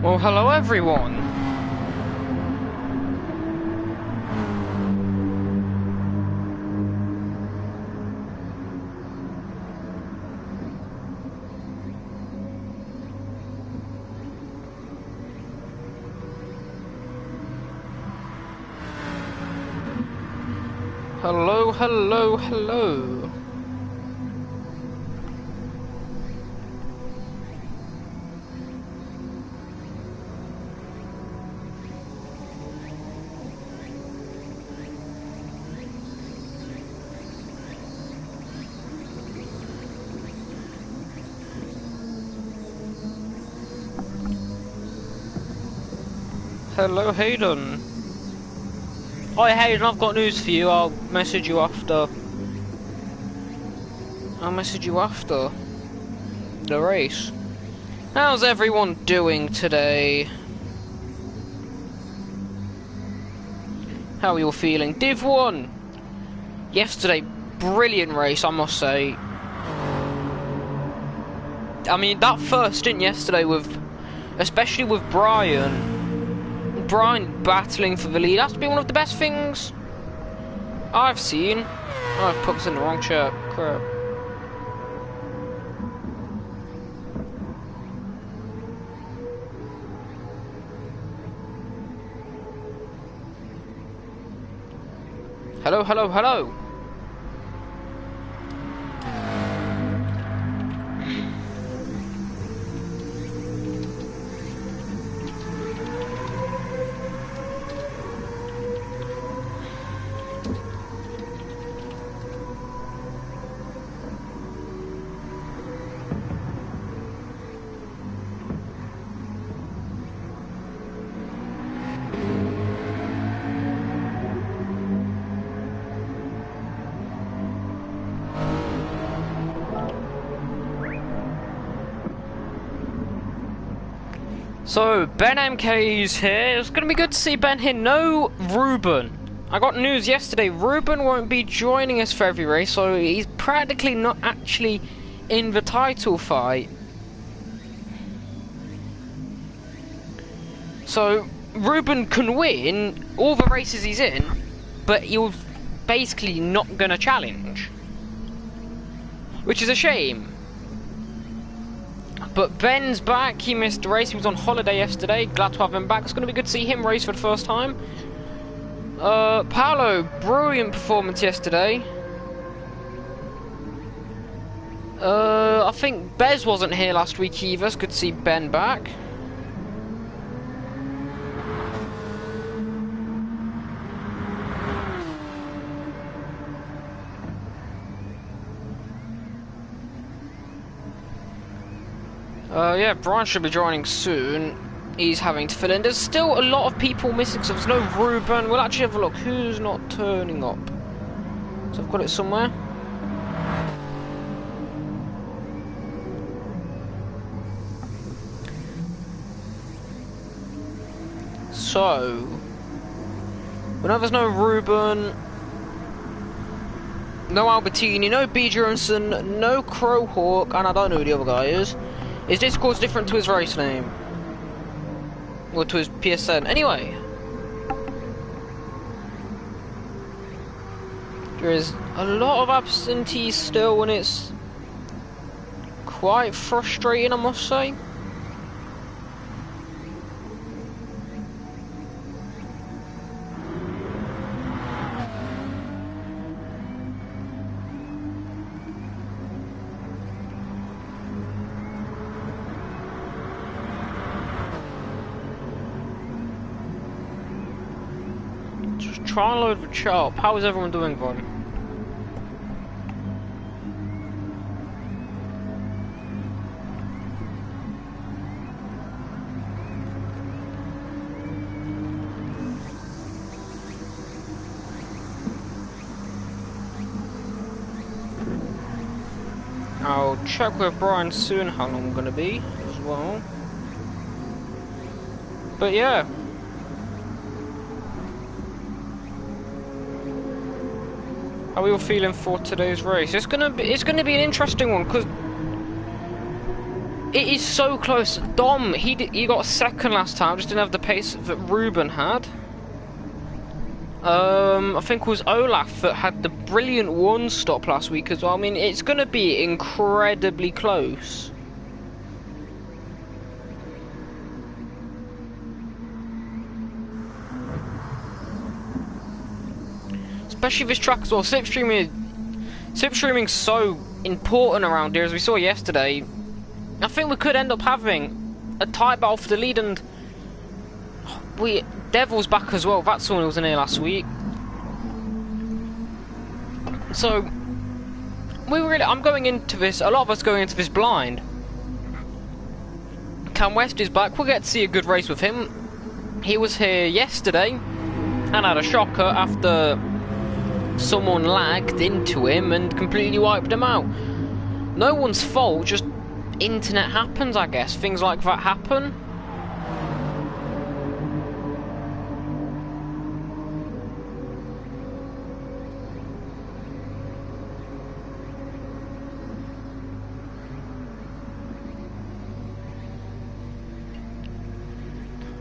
Well, hello everyone. Hello, hello, hello. Hello, Hayden. Hi, Hayden, I've got news for you. I'll message you after. I'll message you after the race. How's everyone doing today? How are you all feeling? Div 1! Yesterday, brilliant race, I must say. I mean, that first stint yesterday with, especially with Brian battling for the lead, has to be one of the best things I've seen. Oh, I've put this in the wrong shirt. Crap. Hello, hello, hello. So, Ben MK's here. It's gonna be good to see Ben here. No Ruben. I got news yesterday. Ruben won't be joining us for every race, so he's practically not actually in the title fight. So, Ruben can win all the races he's in, but he'll basically not gonna challenge. Which is a shame. But Ben's back. He missed a race. He was on holiday yesterday. Glad to have him back. It's going to be good to see him race for the first time. Paolo, brilliant performance yesterday. I think Bez wasn't here last week either. It's good to see Ben back. Yeah, Brian should be joining soon. He's having to fill in. There's still a lot of people missing, so there's no Ruben. We'll actually have a look who's not turning up. So I've got it somewhere. So, we know there's no Ruben, no Albertini, no B. Johnson, no Crowhawk, and I don't know who the other guy is. His Discord's different to his race name. Or to his PSN. Anyway. There is a lot of absentees still, and it's quite frustrating, I must say. Try and load the chat up. How is everyone doing, Von? I'll check with Brian soon how long I'm gonna be as well. But yeah. How are you feeling for today's race? It's gonna be an interesting one because It is so close. Dom, he got second last time, just didn't have the pace that Ruben had. I think it was Olaf that had the brilliant one stop last week as well. I mean, it's going to be incredibly close. Especially this track as well. Slipstreaming's so important around here, as we saw yesterday. I think we could end up having a tight battle for the lead, and Devil's back as well. That's someone who was in here last week. So I'm going into this. A lot of us going into this blind. Cam West is back. We'll get to see a good race with him. He was here yesterday and had a shocker after someone lagged into him and completely wiped him out. No one's fault, just internet happens, I guess. Things like that happen.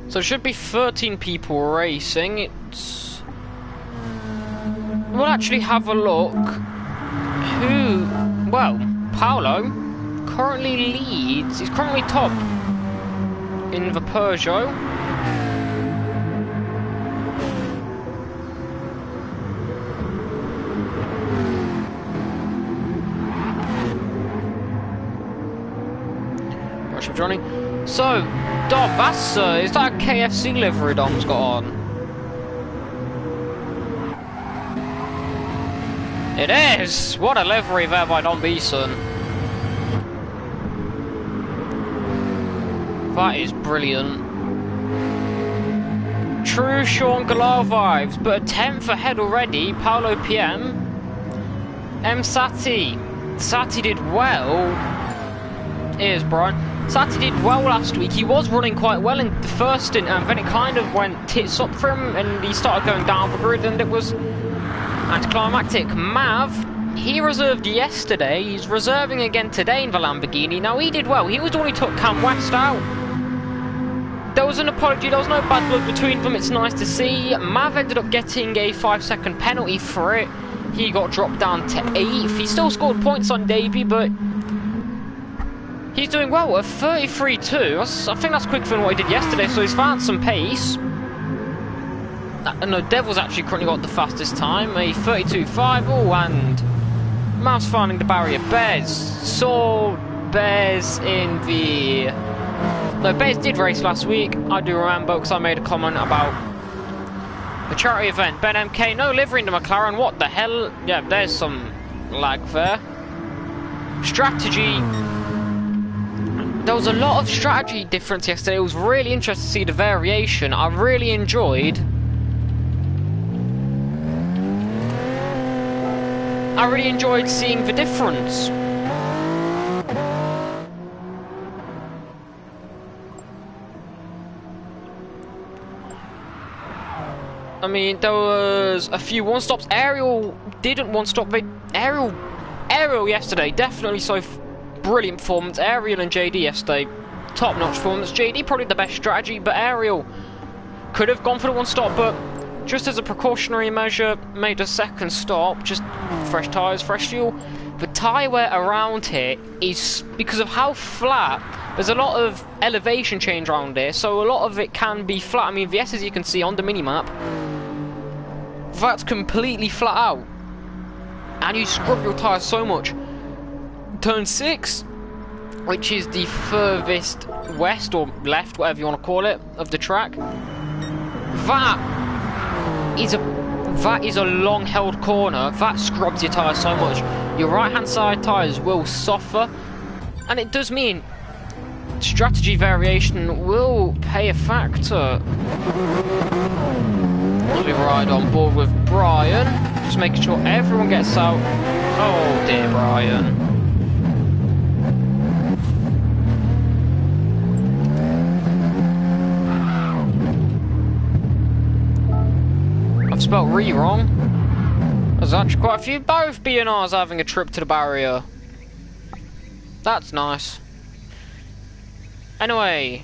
So it should be 13 people racing. We'll actually have a look. Well, Paolo currently leads. He's currently top in the Peugeot. Rush of Johnny. So, Dom, that's is that a KFC livery Dom's got on? It is! What a livery there by Dom Beeson. That is brilliant. True Sean Galar vibes, but a 10th ahead already. Paolo PM. M. Sati. Sati did well. Here's Brian. Sati did well last week. He was running quite well in the first stint, and then it kind of went tits up for him, and he started going down the grid, and it was anticlimactic. Mav, he reserved yesterday. He's reserving again today in the Lamborghini. Now, he did well. He was the one who took Cam West out. There was an apology. There was no bad blood between them. It's nice to see. Mav ended up getting a 5-second penalty for it. He got dropped down to 8th. He still scored points on debut, but he's doing well at 33.2. I think that's quicker than what he did yesterday, so he's found some pace. No, Devil's actually currently got the fastest time, a 32.5. Oh, and Mav's finding the barrier. Bez saw Bez in the... No, Bez did race last week, I do remember, because I made a comment about the charity event. Ben MK, no livery in the McLaren, what the hell? Yeah, there's some lag there. Strategy. There was a lot of strategy difference yesterday. It was really interesting to see the variation. I really enjoyed seeing the difference. I mean, there was a few one-stops. Ariel didn't one-stop. Ariel yesterday, definitely so brilliant performance. Ariel and JD yesterday, top-notch performance. JD probably the best strategy, but Ariel could have gone for the one-stop, but just as a precautionary measure, made a second stop. Just fresh tyres, fresh fuel. The tyre wear around here is, because of how flat, there's a lot of elevation change around here, so a lot of it can be flat. I mean, the S, as you can see on the mini-map, that's completely flat out. And you scrub your tyres so much. Turn 6, which is the furthest west or left, whatever you want to call it, of the track, that is a long-held corner. That scrubs your tyres so much. Your right-hand side tyres will suffer, and it does mean strategy variation will pay a factor. Let me ride on board with Brian, just making sure everyone gets out. Oh dear, Brian. I've spelled re wrong. There's actually quite a few. Both B&Rs having a trip to the barrier. That's nice. Anyway.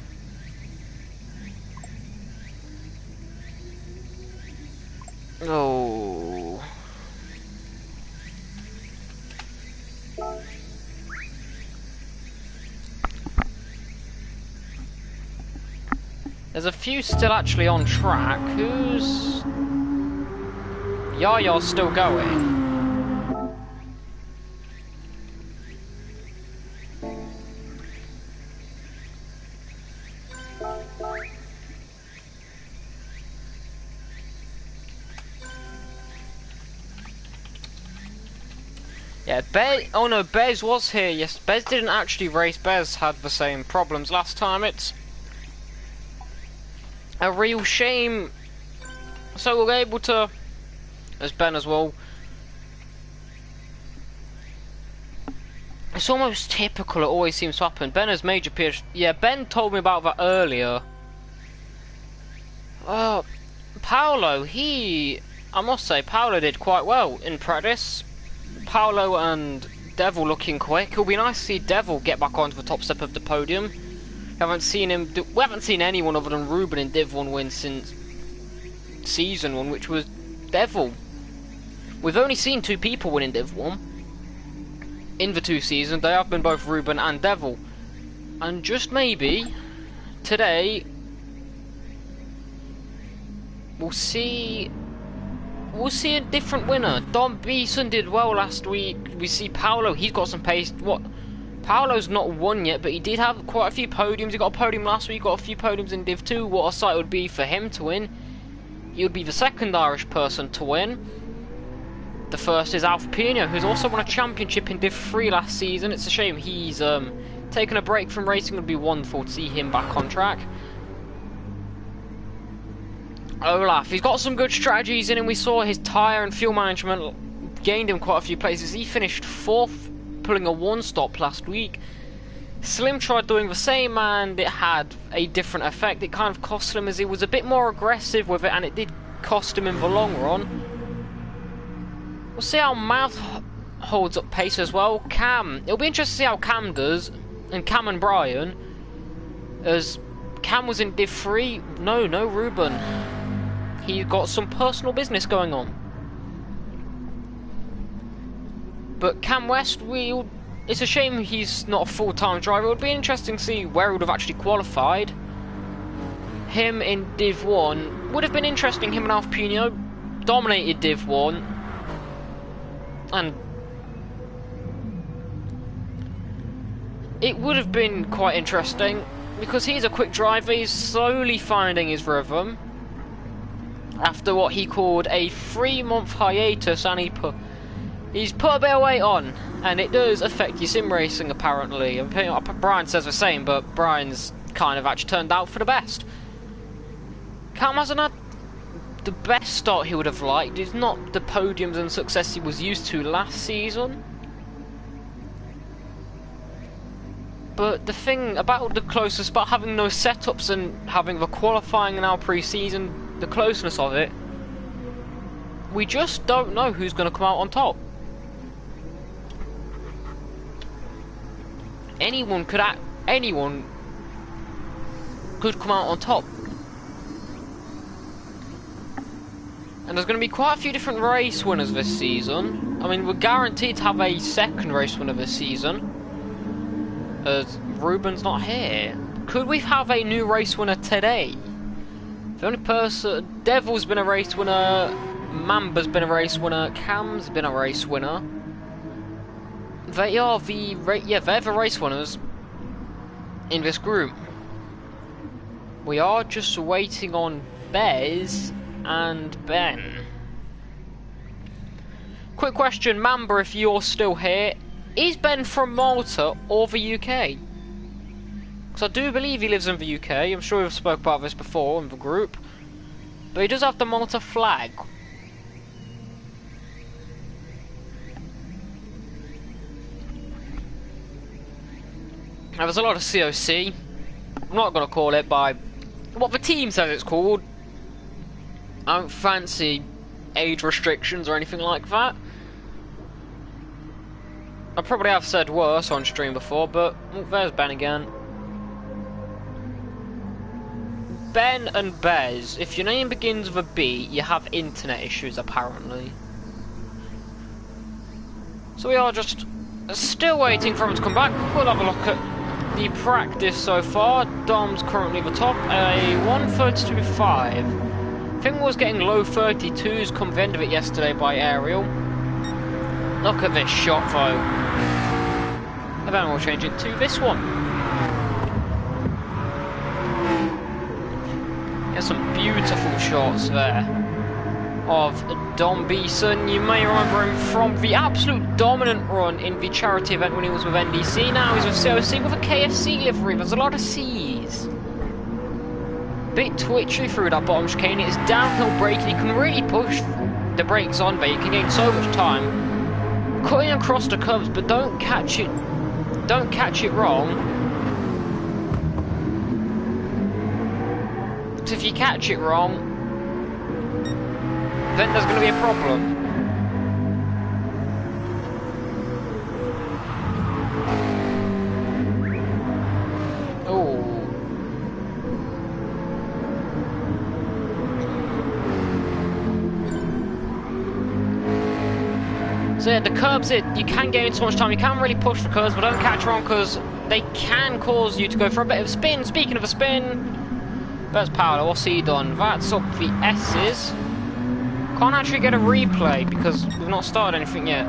Oh. There's a few still actually on track. Who's... Yaya's still going. Yeah, Bez... Oh no, Bez was here. Yes, Bez didn't actually race. Bez had the same problems last time. It's a real shame. So we're able to... As Ben as well. It's almost typical, it always seems to happen. Ben has major appears. Yeah, Ben told me about that earlier. Paolo, I must say, Paolo did quite well in practice. Paolo and Devil looking quick. It'll be nice to see Devil get back onto the top step of the podium. We haven't seen anyone other than Ruben in Div 1 win since Season 1, which was Devil. We've only seen 2 people win in Div 1. In the 2 seasons, they have been both Ruben and Devil. And just maybe, today, we'll see a different winner. Don Beeson did well last week. We see Paolo, he's got some pace. Paolo's not won yet, but he did have quite a few podiums. He got a podium last week, got a few podiums in Div 2. What a sight it would be for him to win. He would be the second Irish person to win. The first is Alf Pino, who's also won a championship in Div 3 last season. It's a shame he's taken a break from racing. It would be wonderful to see him back on track. Olaf, he's got some good strategies in him. We saw his tyre and fuel management gained him quite a few places. He finished 4th, pulling a 1-stop last week. Slim tried doing the same and it had a different effect. It kind of cost Slim as he was a bit more aggressive with it, and it did cost him in the long run. We'll see how Mouth holds up pace as well. Cam, it'll be interesting to see how Cam does, and Cam and Brian, as Cam was in Div 3. No Ruben. He got some personal business going on. But Cam West, it's a shame he's not a full-time driver. It would be interesting to see where he would have actually qualified. Him in Div 1 would have been interesting. Him and Alf Pino dominated Div 1. And it would have been quite interesting because he's a quick driver. He's slowly finding his rhythm after what he called a 3-month hiatus, and he's put a bit of weight on, and it does affect your sim racing apparently. Brian says the same, but Brian's kind of actually turned out for the best. Cam hasn't had the best start he would have liked. It's not the podiums and success he was used to last season. But the thing about the closeness, about having no setups and having the qualifying in our pre-season, the closeness of it, we just don't know who's going to come out on top. Anyone could come out on top. And there's going to be quite a few different race winners this season. I mean, we're guaranteed to have a second race winner this season, as Ruben's not here. Could we have a new race winner today? The only person... Devil's been a race winner, Mamba's been a race winner, Cam's been a race winner. They're the race winners in this group. We are just waiting on Bez and Ben. Quick question, Mamba, if you're still here, is Ben from Malta or the UK? Because I do believe he lives in the UK. I'm sure we've spoke about this before in the group, but he does have the Malta flag. Now, there's a lot of COC. I'm not going to call it by what the team says it's called. I don't fancy age restrictions or anything like that. I probably have said worse on stream before, but there's Ben again. Ben and Bez, if your name begins with a B, you have internet issues apparently. So we are just still waiting for him to come back. We'll have a look at the practice so far. Dom's currently at the top, a 1:32.5. I think we was getting low 32s come the end of it yesterday by Ariel. Look at this shot though. And then we'll change it to this one. There's some beautiful shots there of Dom Beeson. You may remember him from the absolute dominant run in the charity event when he was with NDC. Now he's with COC with a KFC livery. There's a lot of C's. Bit twitchy through that bottom chicane. It's downhill braking. You can really push the brakes on there. You can gain so much time. Cutting across the curves, but don't catch it. Don't catch it wrong. So if you catch it wrong, then there's going to be a problem. Oh. So yeah, the curbs, you can gain so much time, you can really push the curves, but don't catch wrong because they can cause you to go for a bit of a spin. Speaking of a spin, that's Paolo, what's he done? That's up the S's. Can't actually get a replay because we've not started anything yet.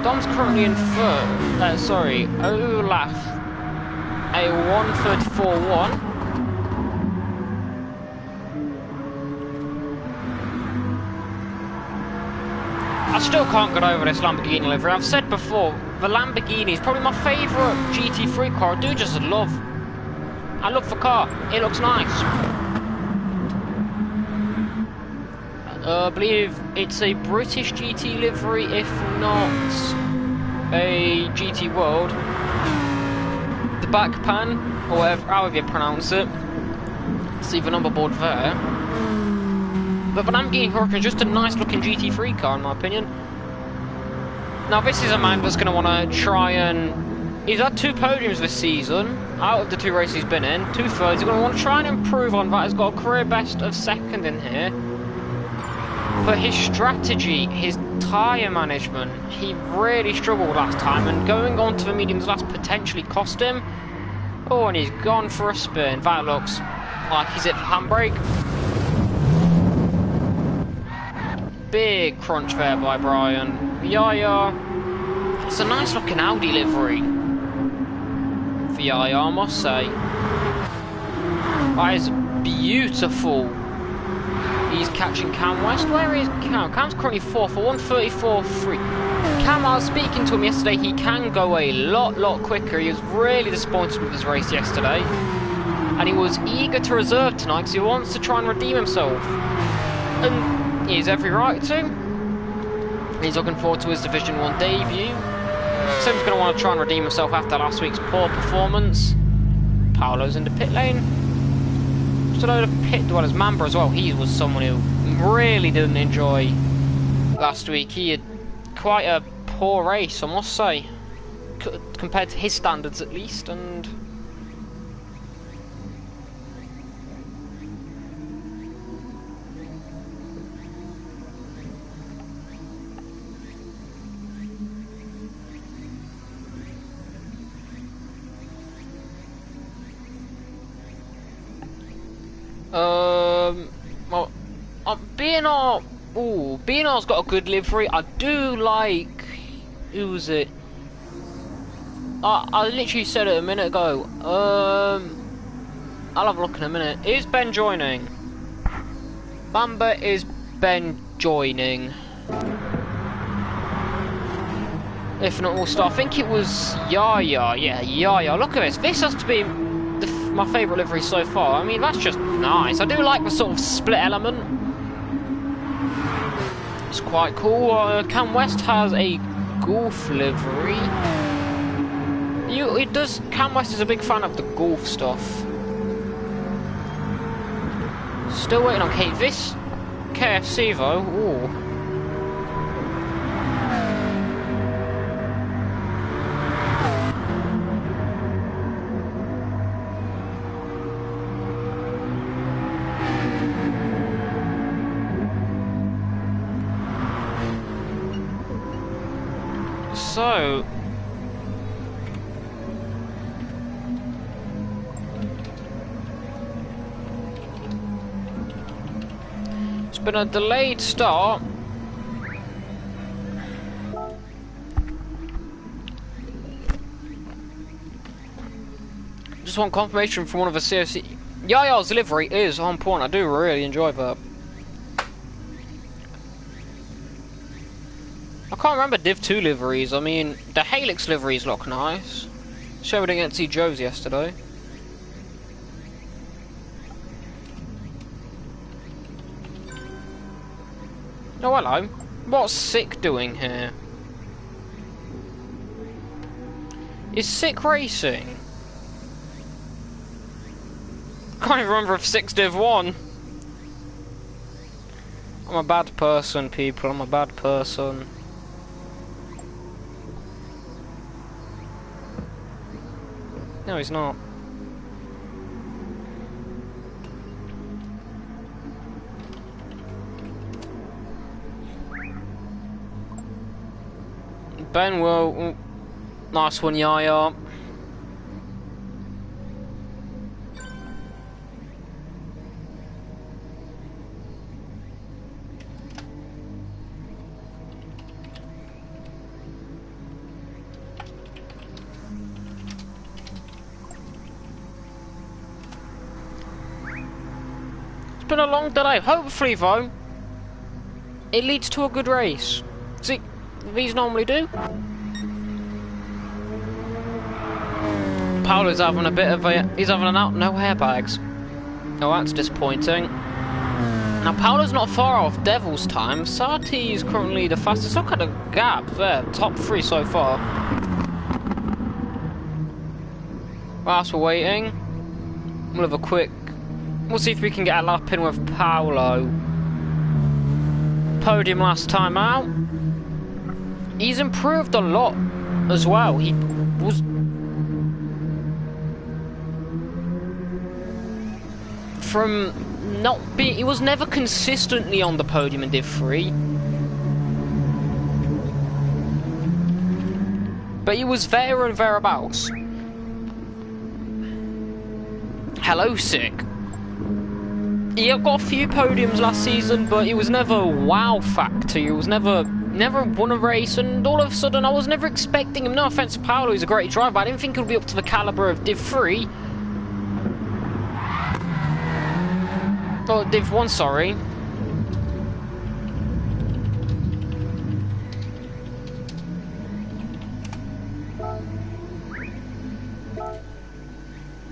Dom's currently in third. Sorry, Olaf, a 1:34.1. I still can't get over this Lamborghini livery. I've said before, the Lamborghini is probably my favourite GT3 car. I do just love. I love the car. It looks nice. I believe it's a British GT livery, if not a GT World. The back pan, or whatever, however you pronounce it. See the number board there. But the Lamborghini Huracan is just a nice looking GT3 car in my opinion. Now this is a man that's going to want to try and... He's had 2 podiums this season, out of the 2 races he's been in, 2 thirds. He's going to want to try and improve on that. He's got a career best of 2nd in here. But his strategy, his tyre management, he really struggled last time, and going on to the mediums last potentially cost him. Oh, and he's gone for a spin. That looks like he's hit the handbrake. Big crunch there by Brian. Yeah. It's a nice looking Audi livery. VIR, I must say. That is beautiful. He's catching Cam West. Where is Cam? Cam's currently 4th for 1:34.3. Cam, I was speaking to him yesterday. He can go a lot quicker. He was really disappointed with his race yesterday. And he was eager to reserve tonight because he wants to try and redeem himself. And he has every right to. He's looking forward to his Division 1 debut. So he's going to want to try and redeem himself after last week's poor performance. Paolo's in the pit lane. Just a load of pit dwellers. Mamba as well. He was someone who really didn't enjoy last week. He had quite a poor race, I must say, compared to his standards at least. And well, BNR's got a good livery. I do like, who was it? I literally said it a minute ago. I'll have a look in a minute. Is Ben joining? Bamba, is Ben joining? If not, we'll start. I think it was Yaya. Yeah, Yaya. Look at this. This has to be my favourite livery so far. I mean, that's just nice. I do like the sort of split element. It's quite cool. Cam West has a Golf livery. Cam West is a big fan of the Golf stuff. Still waiting on Kate. This KFC though. Ooh. So... it's been a delayed start. Just want confirmation from one of the COC. Yaya's livery is on point. I do really enjoy that. I can't remember Div 2 liveries. I mean, the Helix liveries look nice. Shame we didn't get to see Joe's yesterday. Oh, hello. What's Sick doing here? Is Sick racing? Can't even remember if 6 Div 1. I'm a bad person, people. I'm a bad person. No, he's not. Ben will... nice one, Yaya. It's been a long delay. Hopefully, though, it leads to a good race. See, these normally do. Paolo's having a bit of a... he's having an out, no airbags. Oh, that's disappointing. Now, Paolo's not far off Devil's time. Sati is currently the fastest. Look at the gap there. Top 3 so far. Whilst we're waiting, we'll have a quick... we'll see if we can get a lap in with Paolo. Podium last time out. He's improved a lot as well. He was... from not being... he was never consistently on the podium in Div 3. But he was there and thereabouts. Hello, Sick. He got a few podiums last season, but it was never wow factor. He was never won a race, and all of a sudden I was never expecting him. No offense to Paolo, he's a great driver, but I didn't think he would be up to the caliber of Div 3. Oh, Div 1, sorry.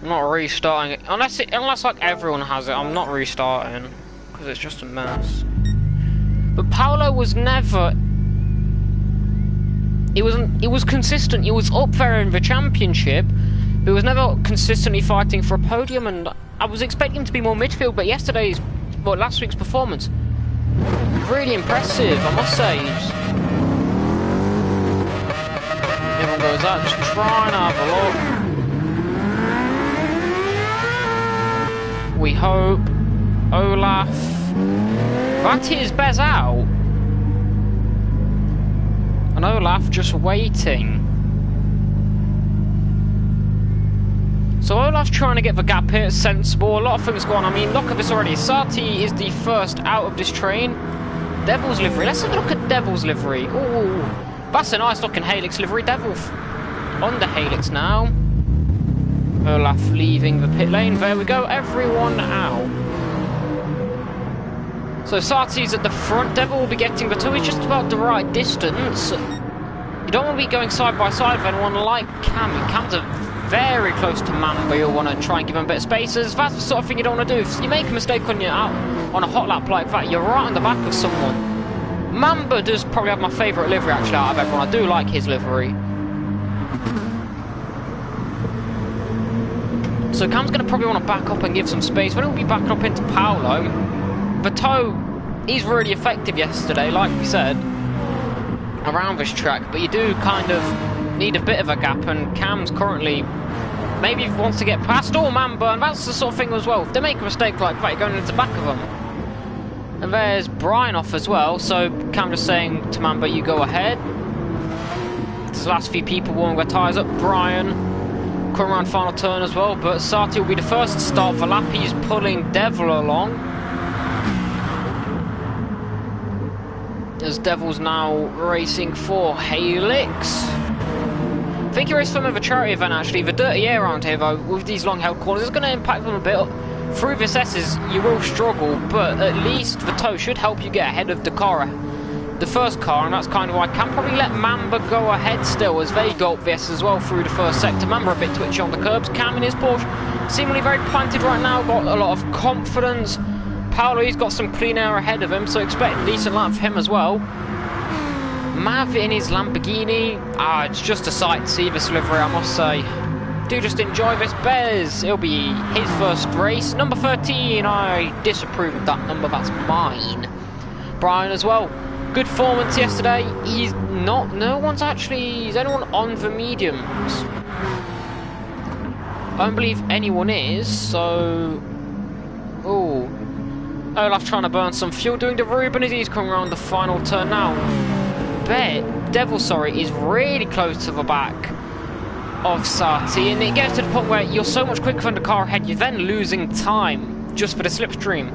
I'm not restarting it. Unless like everyone has it, I'm not restarting. Because it's just a mess. But Paolo was never... He was consistent. He was up there in the championship. But he was never consistently fighting for a podium, and I was expecting him to be more midfield, but yesterday's... well, last week's performance... really impressive, I must say. Everyone goes out, just trying to have a look. We hope. Olaf. That is Bez out. And Olaf just waiting. So Olaf's trying to get the gap here, it's sensible, a lot of things go on. I mean, look at this already. Sati is the first out of this train. Devil's livery, let's have a look at Devil's livery. Ooh, that's a nice looking Helix livery. Devil on the Helix now. Olaf leaving the pit lane, there we go, everyone out. So Sati's at the front, Devil will be getting the 2, he's just about the right distance. You don't want to be going side by side with anyone like Cam. Cam's very close to Mamba. You'll want to try and give him a bit of spaces. That's the sort of thing you don't want to do. If you make a mistake on your on a hot lap like that, you're right on the back of someone. Mamba does probably have my favourite livery actually out of everyone. I do like his livery. So Cam's going to probably want to back up and give some space. When he'll be backing up into Paolo, the toe, he's really effective yesterday, like we said, around this track. But you do kind of need a bit of a gap, and Cam's currently maybe wants to get past Mamba, and that's the sort of thing as well. If they make a mistake like that, you're going into the back of them. And there's Brian off as well, so Cam just saying to Mamba, you go ahead. left. The last few people warming their tyres up. Brian coming around final turn as well, but Sati will be the first to start the lap. He's pulling Devil along. As Devil's now racing for Helix. I think he raced for a charity event actually. The dirty air around here though, with these long held corners, is going to impact them a bit. Through the S's, you will struggle, but at least the toe should help you get ahead of the car, the first car, and that's kind of why I can probably let Mamba go ahead still, as they go up the S as well through the first sector. Mamba a bit twitchy on the curbs. Cam in his Porsche, seemingly very planted right now, got a lot of confidence. Paolo, he's got some clean air ahead of him, so expect a decent lap for him as well. Mav in his Lamborghini, it's just a sight to see this livery, I must say. Do just enjoy this. Bez, it'll be his first race. Number 13, I disapprove of that number, that's mine. Brian as well, good performance yesterday. He's not, no one's actually, is anyone on the mediums? I don't believe anyone is, so... Oh, Olaf trying to burn some fuel, doing the Ruben as he's coming around the final turn now. Devil, is really close to the back of Sati, and it gets to the point where you're so much quicker than the car ahead, you're then losing time just for the slipstream.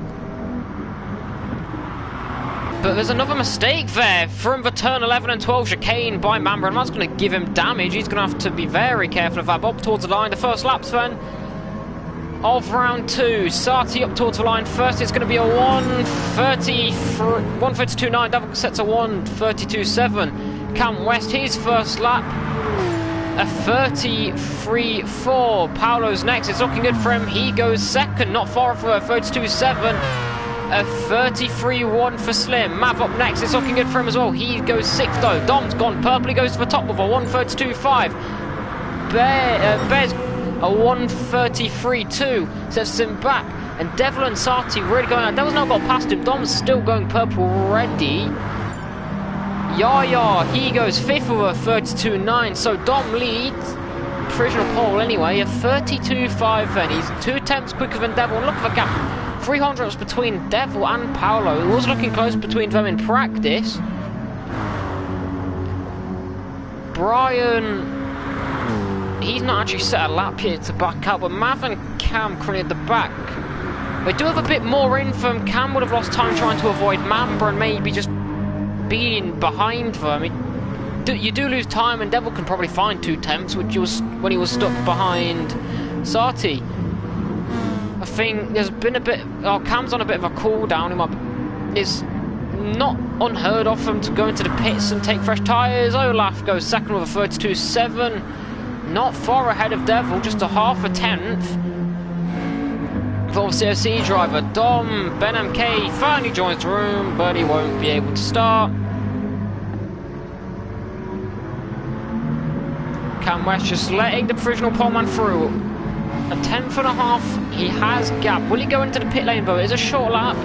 But there's another mistake there from the turn 11 and 12 chicane by Mamba, and that's going to give him damage. He's going to have to be very careful of that. Up towards the line, the first laps then of round 2. Sati up towards the line first. It's going to be a 1:32.9. Devil sets a 1:32.7. Cam West, his first lap, a 33.4. Paolo's next. It's looking good for him. He goes second, not far off a 32.7. A 33.1 for Slim. Mav up next. It's looking good for him as well. He goes sixth though. Dom's gone purple. He goes to the top with a 1:32.5. Bez a 1:33.2. Sets him back. And Devil and Sati really going out. Devil's now got past him. Dom's still going purple already. Yaya, he goes fifth with a 32.9, so Dom leads, provisional pole anyway, a 32.5 then. He's 2 tenths quicker than Devil, and look at the gap, 300ths between Devil and Paolo. It was looking close between them in practice. Brian, he's not actually set a lap here to back up, but Mav and Cam currently at the back. They do have a bit more in them. Cam would have lost time trying to avoid Mamba and maybe just being behind them. You do lose time, and Devil can probably find 2 tenths, which was when he was stuck behind Sati. I think there's been a bit. Cam's on a bit of a cool down. It's not unheard of him to go into the pits and take fresh tyres. Olaf goes second with a 32.7, not far ahead of Devil, just a half a tenth. For CFC driver Dom, Ben MK finally joins the room, but he won't be able to start. Cam West just letting the provisional poleman through. A 10.5, he has gap. Will he go into the pit lane though? It is a short lap,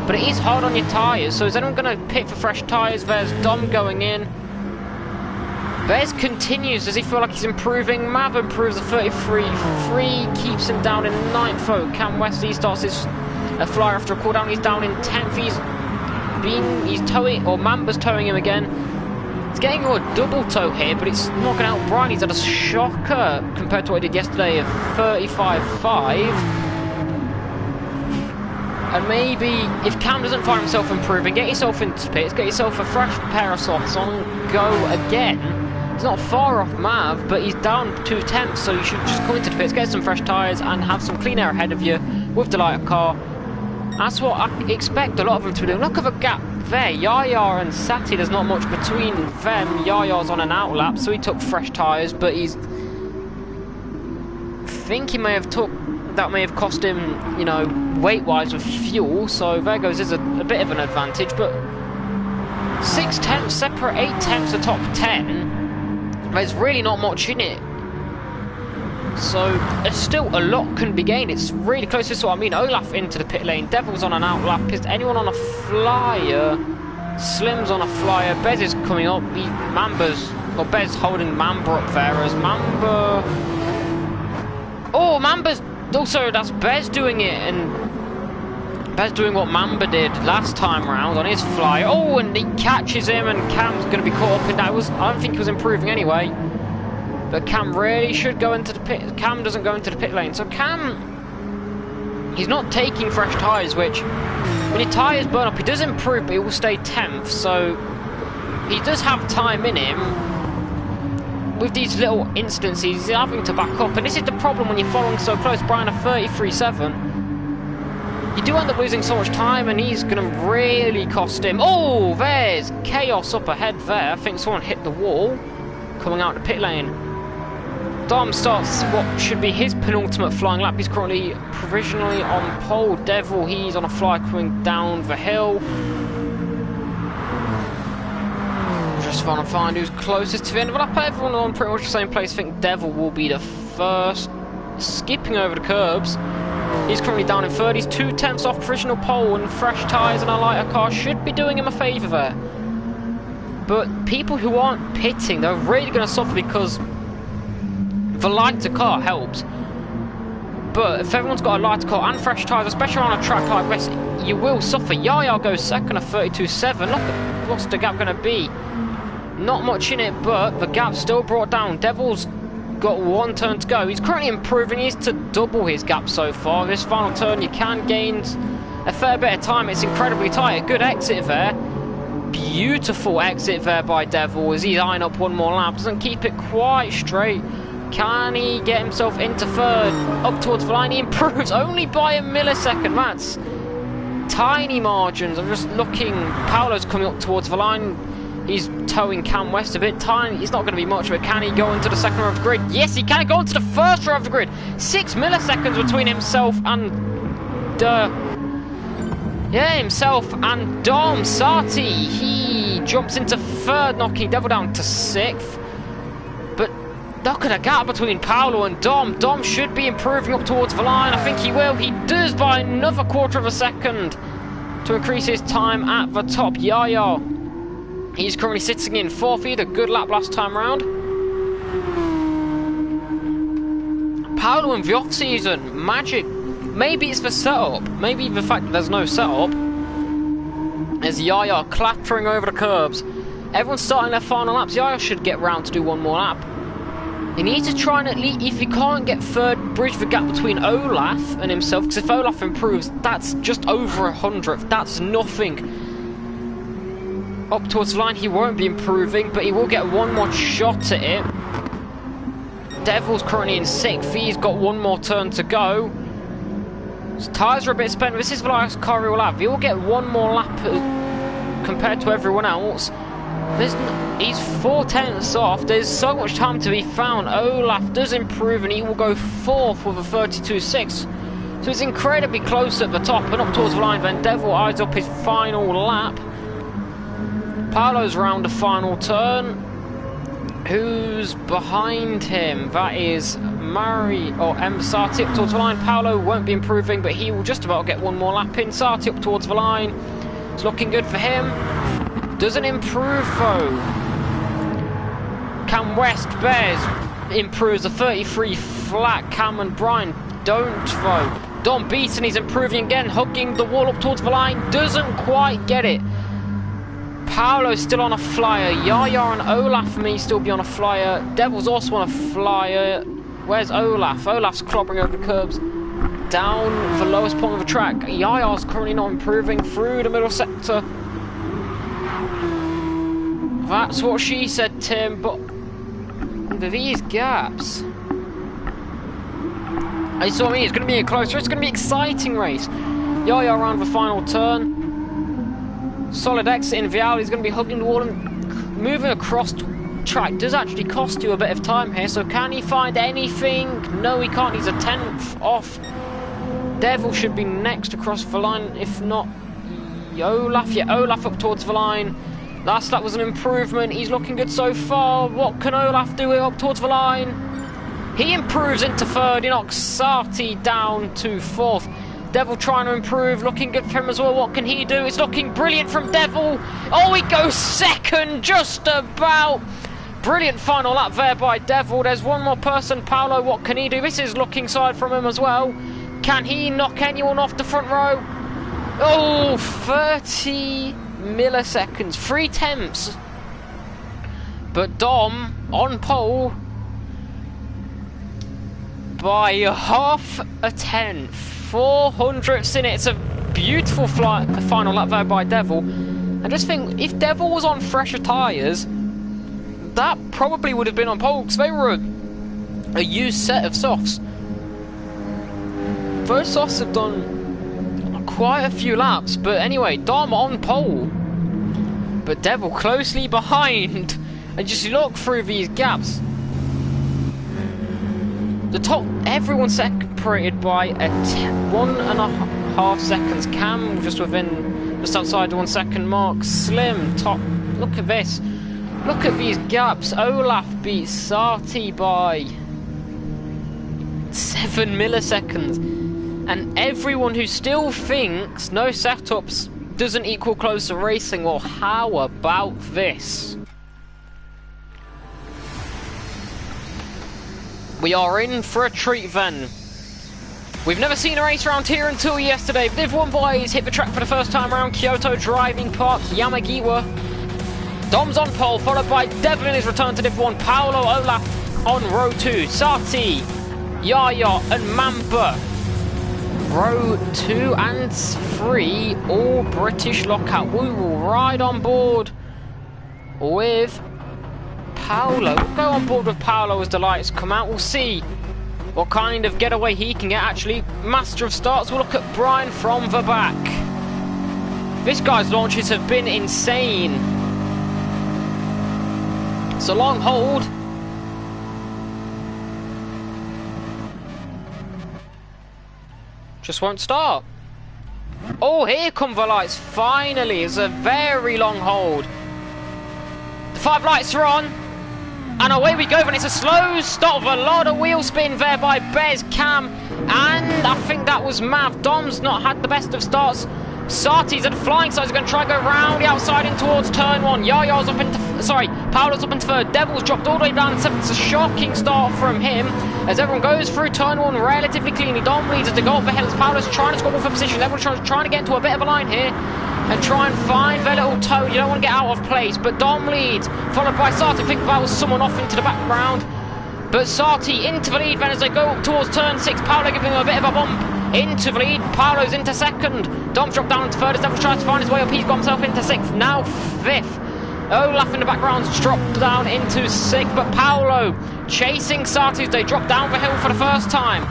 but it is hard on your tyres, so is anyone going to pit for fresh tyres? There's Dom going in. Bez continues. Does he feel like he's improving? Mav improves a 33.3, keeps him down in 9th. Oh, Cam West, he starts his flyer after a cooldown. He's down in 10th. He's towing, or Mamba's towing him again. He's getting a double tow here, but it's knocking out Brian. He's had a shocker compared to what he did yesterday of 35.5. And maybe if Cam doesn't find himself improving, get yourself into the pits, get yourself a fresh pair of socks on, go again. He's not far off Mav, but he's down 2 tenths, so you should just come into the pits, get some fresh tyres, and have some clean air ahead of you with the lighter car. That's what I expect a lot of them to be doing. Look at the gap there. Yaya and Sati, there's not much between them. Yaya's on an outlap, so he took fresh tyres, but I think he may have that may have cost him, you know, weight-wise with fuel, so there goes is a bit of an advantage, but 6 tenths separate, 8 tenths the top 10. There's really not much in it. So, there's still a lot can be gained. It's really close. This is what I mean. Olaf into the pit lane. Devil's on an outlap. Is anyone on a flyer? Slim's on a flyer. Bez is coming up. Bez holding Mamba up there as Mamba... Oh, Mamba's... Also, that's Bez doing it. And Bez doing what Mamba did last time round on his fly. Oh, and he catches him, and Cam's going to be caught up in that. I don't think he was improving anyway. But Cam really should go into the pit. Cam doesn't go into the pit lane. So Cam, he's not taking fresh tyres, which when your tyres burn up, he does improve, but he will stay 10th. So he does have time in him. With these little instances, he's having to back up. And this is the problem when you're following so close. Brian, a 33.7. You do end up losing so much time, and he's going to really cost him. Oh, there's chaos up ahead there. I think someone hit the wall coming out the pit lane. Dom starts what should be his penultimate flying lap. He's currently provisionally on pole. Devil, he's on a fly coming down the hill. Just trying to find who's closest to the end of the lap. Everyone on pretty much the same place. I think Devil will be the first, skipping over the curbs. He's currently down in third. He's 2/10 off provisional pole, and fresh tyres and a lighter car should be doing him a favour there. But people who aren't pitting, they're really going to suffer, because the lighter car helps. But if everyone's got a lighter car and fresh tyres, especially on a track like this, you will suffer. Yaya goes second at 32.7. Look at what's the gap going to be. Not much in it, but the gap's still brought down. Devil's got one turn to go. He's currently improving. He's to double his gap so far. This final turn, you can gain a fair bit of time. It's incredibly tight. A good exit there. Beautiful exit there by Devil as he's eyeing up one more lap. Doesn't keep it quite straight. Can he get himself into third? Up towards the line. He improves only by a millisecond. That's tiny margins. I'm just looking. Paolo's coming up towards the line. He's towing Cam West a bit. Tiny. It's not going to be much, but can he go into the second row of the grid? Yes, he can go into the first row of the grid. 6 milliseconds between himself and himself and Dom Sati. He jumps into third, knocking Devil down to 6th. But look at the gap between Paolo and Dom. Dom should be improving up towards the line. I think he will. He does by another quarter of a second to increase his time at the top. Yaya, he's currently sitting in 4th. He had a good lap last time round. Paolo in the off-season, magic. Maybe it's the setup. Maybe the fact that there's no setup. As Yaya clattering over the curbs. Everyone's starting their final laps. Yaya should get round to do one more lap. He needs to try and at least, if he can't get third, bridge the gap between Olaf and himself. Because if Olaf improves, that's just over 100th. That's nothing. Up towards the line, he won't be improving, but he will get one more shot at it. Devil's currently in 6th. He's got one more turn to go. His tyres are a bit spent. This is the last car he will have. He will get one more lap compared to everyone else. He's 4/10 off. There's so much time to be found. Olaf does improve, and he will go 4th with a 32.6. So it's incredibly close at the top and up towards the line. Then Devil eyes up his final lap. Paolo's round the final turn. Who's behind him? That is Mari or Sati up towards the line. Paolo won't be improving, but he will just about get one more lap in. Sati up towards the line. It's looking good for him. Doesn't improve though. Cam West Bears improves a 33 flat. Cam and Brian don't though. Dom Beaton, he's improving again, hugging the wall up towards the line. Doesn't quite get it. Paolo's still on a flyer. Yaya and Olaf may still be on a flyer. Devil's also on a flyer. Where's Olaf? Olaf's clobbering over the curbs. Down the lowest point of the track. Yaya's currently not improving through the middle sector. That's what she said, Tim, but these gaps. I saw me, it's going to be a closer, it's going to be an exciting race. Yaya around the final turn. Solid exit in Vial, he's going to be hugging the wall and moving across track. Does actually cost you a bit of time here, so can he find anything? No, he can't, he's a 10th off. Devil should be next across the line, if not Olaf. Yeah, Olaf up towards the line. Last lap was an improvement, he's looking good so far. What can Olaf do up towards the line? He improves into third, he knocks Sati down to 4th. Devil trying to improve, looking good for him as well. What can he do? It's looking brilliant from Devil. Oh, he goes second, just about. Brilliant final lap there by Devil. There's one more person, Paolo. What can he do? This is looking side from him as well. Can he knock anyone off the front row? Oh, 30 milliseconds, 3/10. But Dom on pole by half a tenth, 400ths in it. It's a beautiful final lap there by Devil. And just think, if Devil was on fresher tyres, that probably would have been on pole because they were a used set of softs. Those softs have done quite a few laps, but anyway, Dom on pole, but Devil closely behind. And just look through these gaps. The top, everyone's separated by 1.5 seconds. Cam just outside the 1 second mark. Slim top. Look at this. Look at these gaps. Olaf beats Sati by 7 milliseconds. And everyone who still thinks no setups doesn't equal closer racing, well, how about this? We are in for a treat then. We've never seen a race around here until yesterday. Div 1 boys hit the track for the first time around Kyoto Driving Park, Yamagiwa. Dom's on pole, followed by Devil in his return to Div 1. Paolo, Olaf on row 2. Sati, Yaya and Mamba. Row 2 and 3, all British lockout. We will ride on board with Paolo. We'll go on board with Paolo as the lights come out. We'll see what kind of getaway he can get. Actually, master of starts, we'll look at Brian from the back. This guy's launches have been insane. It's a long hold. Just won't start. Oh, here come the lights. Finally, it's a very long hold. The 5 lights are on. And away we go, and it's a slow stop. A lot of wheel spin there by Bez, Cam, and I think that was Mav. Dom's not had the best of starts. Sati's at the flying side. He's going to try and go round the outside in towards turn 1. Yaya's up into... Sorry, Paolo's up into 3rd. Devil's dropped all the way down in 7th. It's a shocking start from him as everyone goes through turn 1 relatively cleanly. Dom leads as they go up the hill as Paolo's trying to score for position. Everyone's trying to get into a bit of a line here and try and find their little toe. You don't want to get out of place, but Dom leads, followed by Sati. I think that was someone off into the background, but Sati into the lead then as they go up towards turn 6. Paolo giving him a bit of a bump into the lead. Paolo's into 2nd. Dom's dropped down into 3rd as Devil tries to find his way up. He's got himself into 6th, now 5th. Olaf in the background's dropped down into 6th, but Paolo chasing Sati as they drop down the hill for the first time.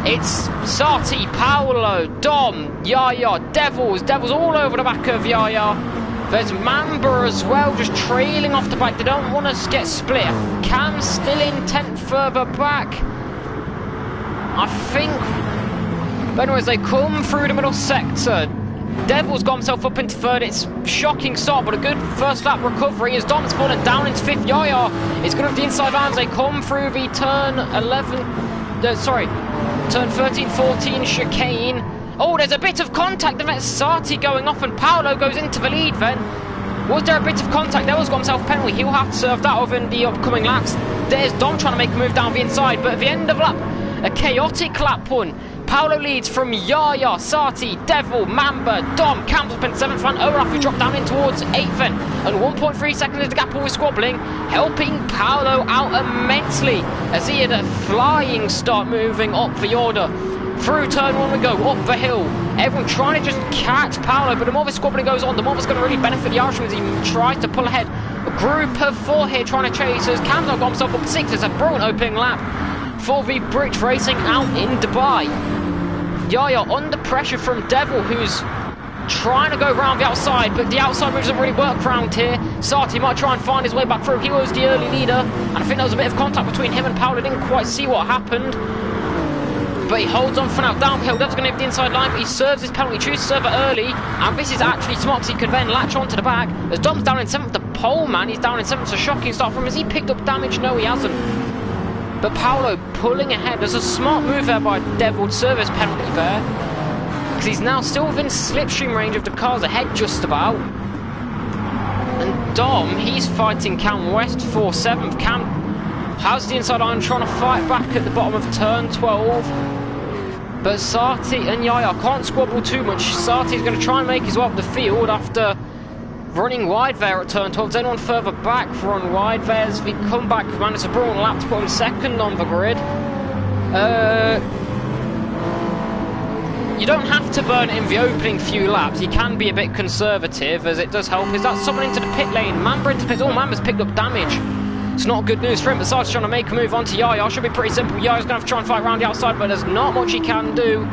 It's Sati, Paolo, Dom, Yaya, Devils all over the back of Yaya. There's Mamba as well, just trailing off the back. They don't want to get split. Cam's still in 10th further back, I think. But anyways, they come through the middle sector. Devil's got himself up into 3rd. It's shocking start, but a good first lap recovery as Dom's fallen down into 5th. Yaya is good with the inside lines. They come through the turn 13, 14 chicane. Oh, there's a bit of contact. Then that's Sati going off and Paolo goes into the lead then. Was there a bit of contact? Devil's got himself a penalty. He'll have to serve that over in the upcoming laps. There's Dom trying to make a move down the inside, but at the end of lap, a chaotic lap one. Paolo leads from Yaya, Sati, Devil, Mamba, Dom, Camp's up in 7th front. Olaf who dropped down in towards 8th then. And 1.3 seconds is the gap, always squabbling, helping Paolo out immensely as he had a flying start moving up the order. Through turn 1 we go, up the hill. Everyone trying to just catch Paolo, but the more the squabbling goes on, the more it's going to really benefit the Irishman as he tries to pull ahead. A group of 4 here trying to chase us. Cam's not got himself up 6th. It's a brilliant opening lap for the Bridge Racing out in Dubai. Yaya under pressure from Devil, who's trying to go round the outside, but the outside move doesn't really work round here. Sati might try and find his way back through. He was the early leader, and I think there was a bit of contact between him and Paolo. Didn't quite see what happened, but he holds on for now. Downhill, Devil's going to hit the inside line, but he serves his penalty. He chooses to serve it early, and this is actually smart because he could then latch on to the back. As Dom's down in 7th, the pole man, he's down in 7th. It's a shocking start from him. Has he picked up damage? No, he hasn't. But Paolo pulling ahead. There's a smart move there by Devil to serve his penalty there, because he's now still within slipstream range of the cars ahead just about. And Dom, he's fighting Cam West for 7th. Cam has the inside line trying to fight back at the bottom of turn 12. But Sati and Yaya can't squabble too much. Sati's going to try and make his way up the field after running wide there at turn 12. Does anyone further back run wide there as we come back? Man, it's a brilliant lap to put him second on the grid. You don't have to burn it in the opening few laps. You can be a bit conservative, as it does help. Is that someone into the pit lane? Mamba into pit. Oh, Mamba's picked up damage. It's not good news for him. Besides trying to make a move onto Yaya. Should be pretty simple. Yaya's going to have to try and fight around the outside, but there's not much he can do.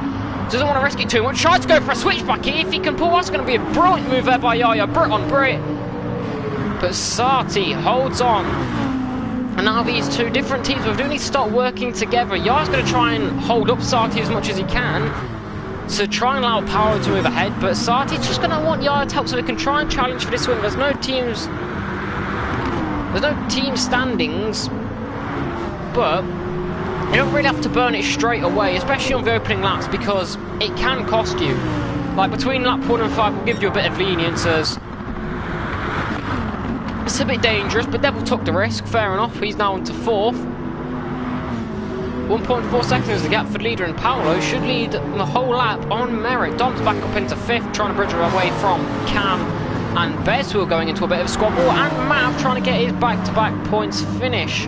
Doesn't want to risk it too much. Tries to go for a switchback here. If he can pull, that's going to be a brilliant move there by Yaya. Brit on Brit. But Sati holds on. And now these two different teams do need to start working together. Yaya's going to try and hold up Sati as much as he can to try and allow Power to move ahead. But Sati's just going to want Yaya to help so they can try and challenge for this win. There's no team standings, but you don't really have to burn it straight away, especially on the opening laps, because it can cost you. Like between lap 1 and 5 will give you a bit of lenience, as it's a bit dangerous, but Devil took the risk, fair enough. He's now into 4th. 1.4 seconds is the gap for leader, and Paolo should lead the whole lap on merit. Dom's back up into 5th, trying to bridge away from Cam and Bez, who are going into a bit of a squabble, and Mav trying to get his back-to-back points finish.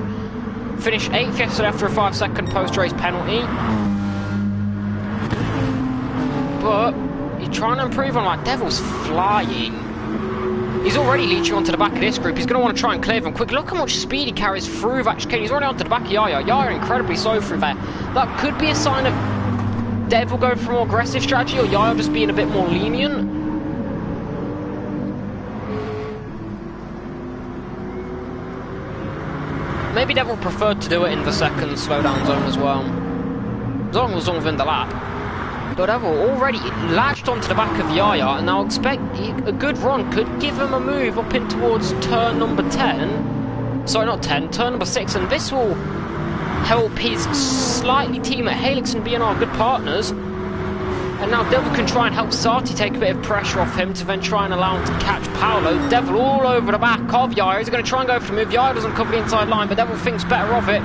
Finished 8th yesterday after a 5-second post-race penalty. But he's trying to improve on that. Devil's flying. He's already leeching onto the back of this group. He's going to want to try and clear them quick. Look how much speed he carries through that chicane. He's already onto the back of Yaya. Yaya incredibly slow through there. That could be a sign of Devil going for a more aggressive strategy, or Yaya just being a bit more lenient. Maybe Devil preferred to do it in the second slowdown zone as well, as long as within the lap. But Devil already latched onto the back of Yaya, and now expect a good run could give him a move up in towards turn number 10. Sorry, not 10, turn number 6, and this will help his slightly teammate Helix and BNR good partners. And now Devil can try and help Sati take a bit of pressure off him to then try and allow him to catch Paolo. Devil all over the back of Yaya. He's going to try and go for the move. Yaya doesn't cover the inside line, but Devil thinks better of it.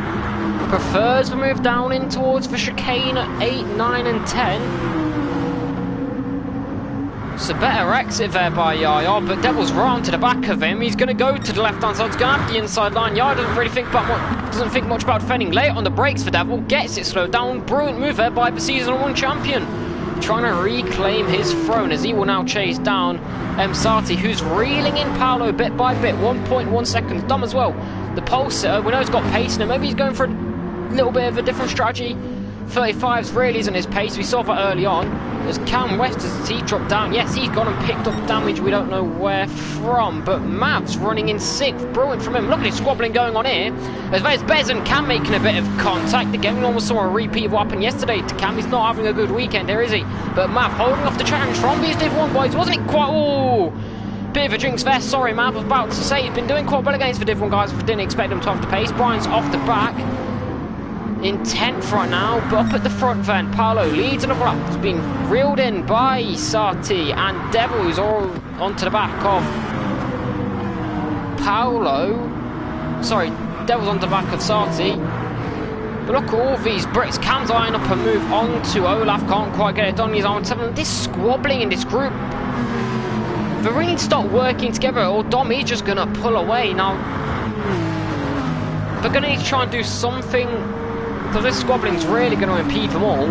Prefers the move down in towards the chicane at 8, 9 and 10. It's a better exit there by Yaya, but Devil's right onto the back of him. He's going to go to the left-hand side. He's going to have the inside line. Yaya doesn't really think much about defending. Late on the brakes for Devil. Gets it slowed down. Brilliant move there by the Season 1 champion. Trying to reclaim his throne, as he will now chase down Sati, who's reeling in Paolo bit by bit. 1.1 seconds. Dom as well. The pole sitter, we know he's got pace in him. Maybe he's going for a little bit of a different strategy. 35s really isn't his pace. We saw that early on. As Cam West, as he dropped down. Yes, he's gone and picked up damage we don't know where from. But Mav's running in 6th. Brilliant from him. Look at his squabbling going on here. As there's Bez and Cam making a bit of contact. Again, we almost saw a repeat of what happened yesterday to Cam. He's not having a good weekend here, is he? But Mav holding off the challenge from these Div 1 boys. Wasn't it quite... Ooh, bit of a jinx there. Sorry, Mav. I was about to say he's been doing quite well against the Div 1 guys. Didn't expect them to have the pace. Brian's off the back. In 10th right now, but up at the front then, Paolo leads another lap. It's been reeled in by Sati, and Devil, who's all onto the back of Paolo. Sorry, Devil's onto the back of Sati. But look at all these Brits. Cam's eyeing up a move on to Olaf. Can't quite get it done. He's on 7. This squabbling in this group. They really need to start working together, or Dom is just going to pull away. Now, they're going to need to try and do something, because this squabbling's really going to impede them all.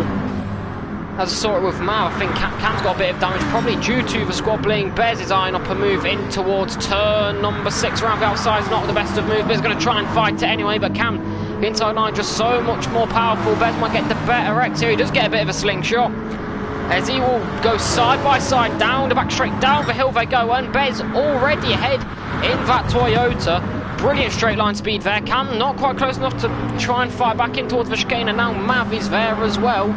As I saw it with Mao, I think Cam's got a bit of damage, probably due to the squabbling. Bez is eyeing up a move in towards turn number 6 around the outside. It's not the best of moves, but he's going to try and fight it anyway. But Cam, the inside line, just so much more powerful. Bez might get the better X here. He does get a bit of a slingshot, as he will go side by side, down the back straight, down the hill they go. And Bez already ahead in that Toyota. Brilliant straight line speed there. Cam not quite close enough to try and fight back in towards the chicane, and now Mav is there as well.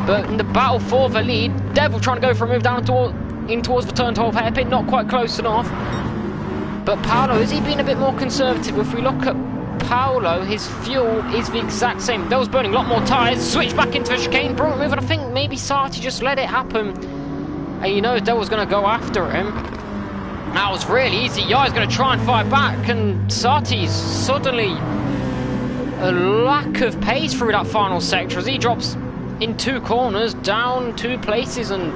But in the battle for the lead, Devil trying to go for a move down in towards the turn 12 hairpin, not quite close enough. But Paolo, is he being a bit more conservative? If we look at Paolo, his fuel is the exact same. Devil's burning a lot more tyres, switch back into the chicane, brilliant move, and I think maybe Sati just let it happen. And you know Devil's going to go after him. That was really easy. Yaya's going to try and fight back, and Sati's suddenly a lack of pace through that final sector as he drops in 2 corners, down 2 places, and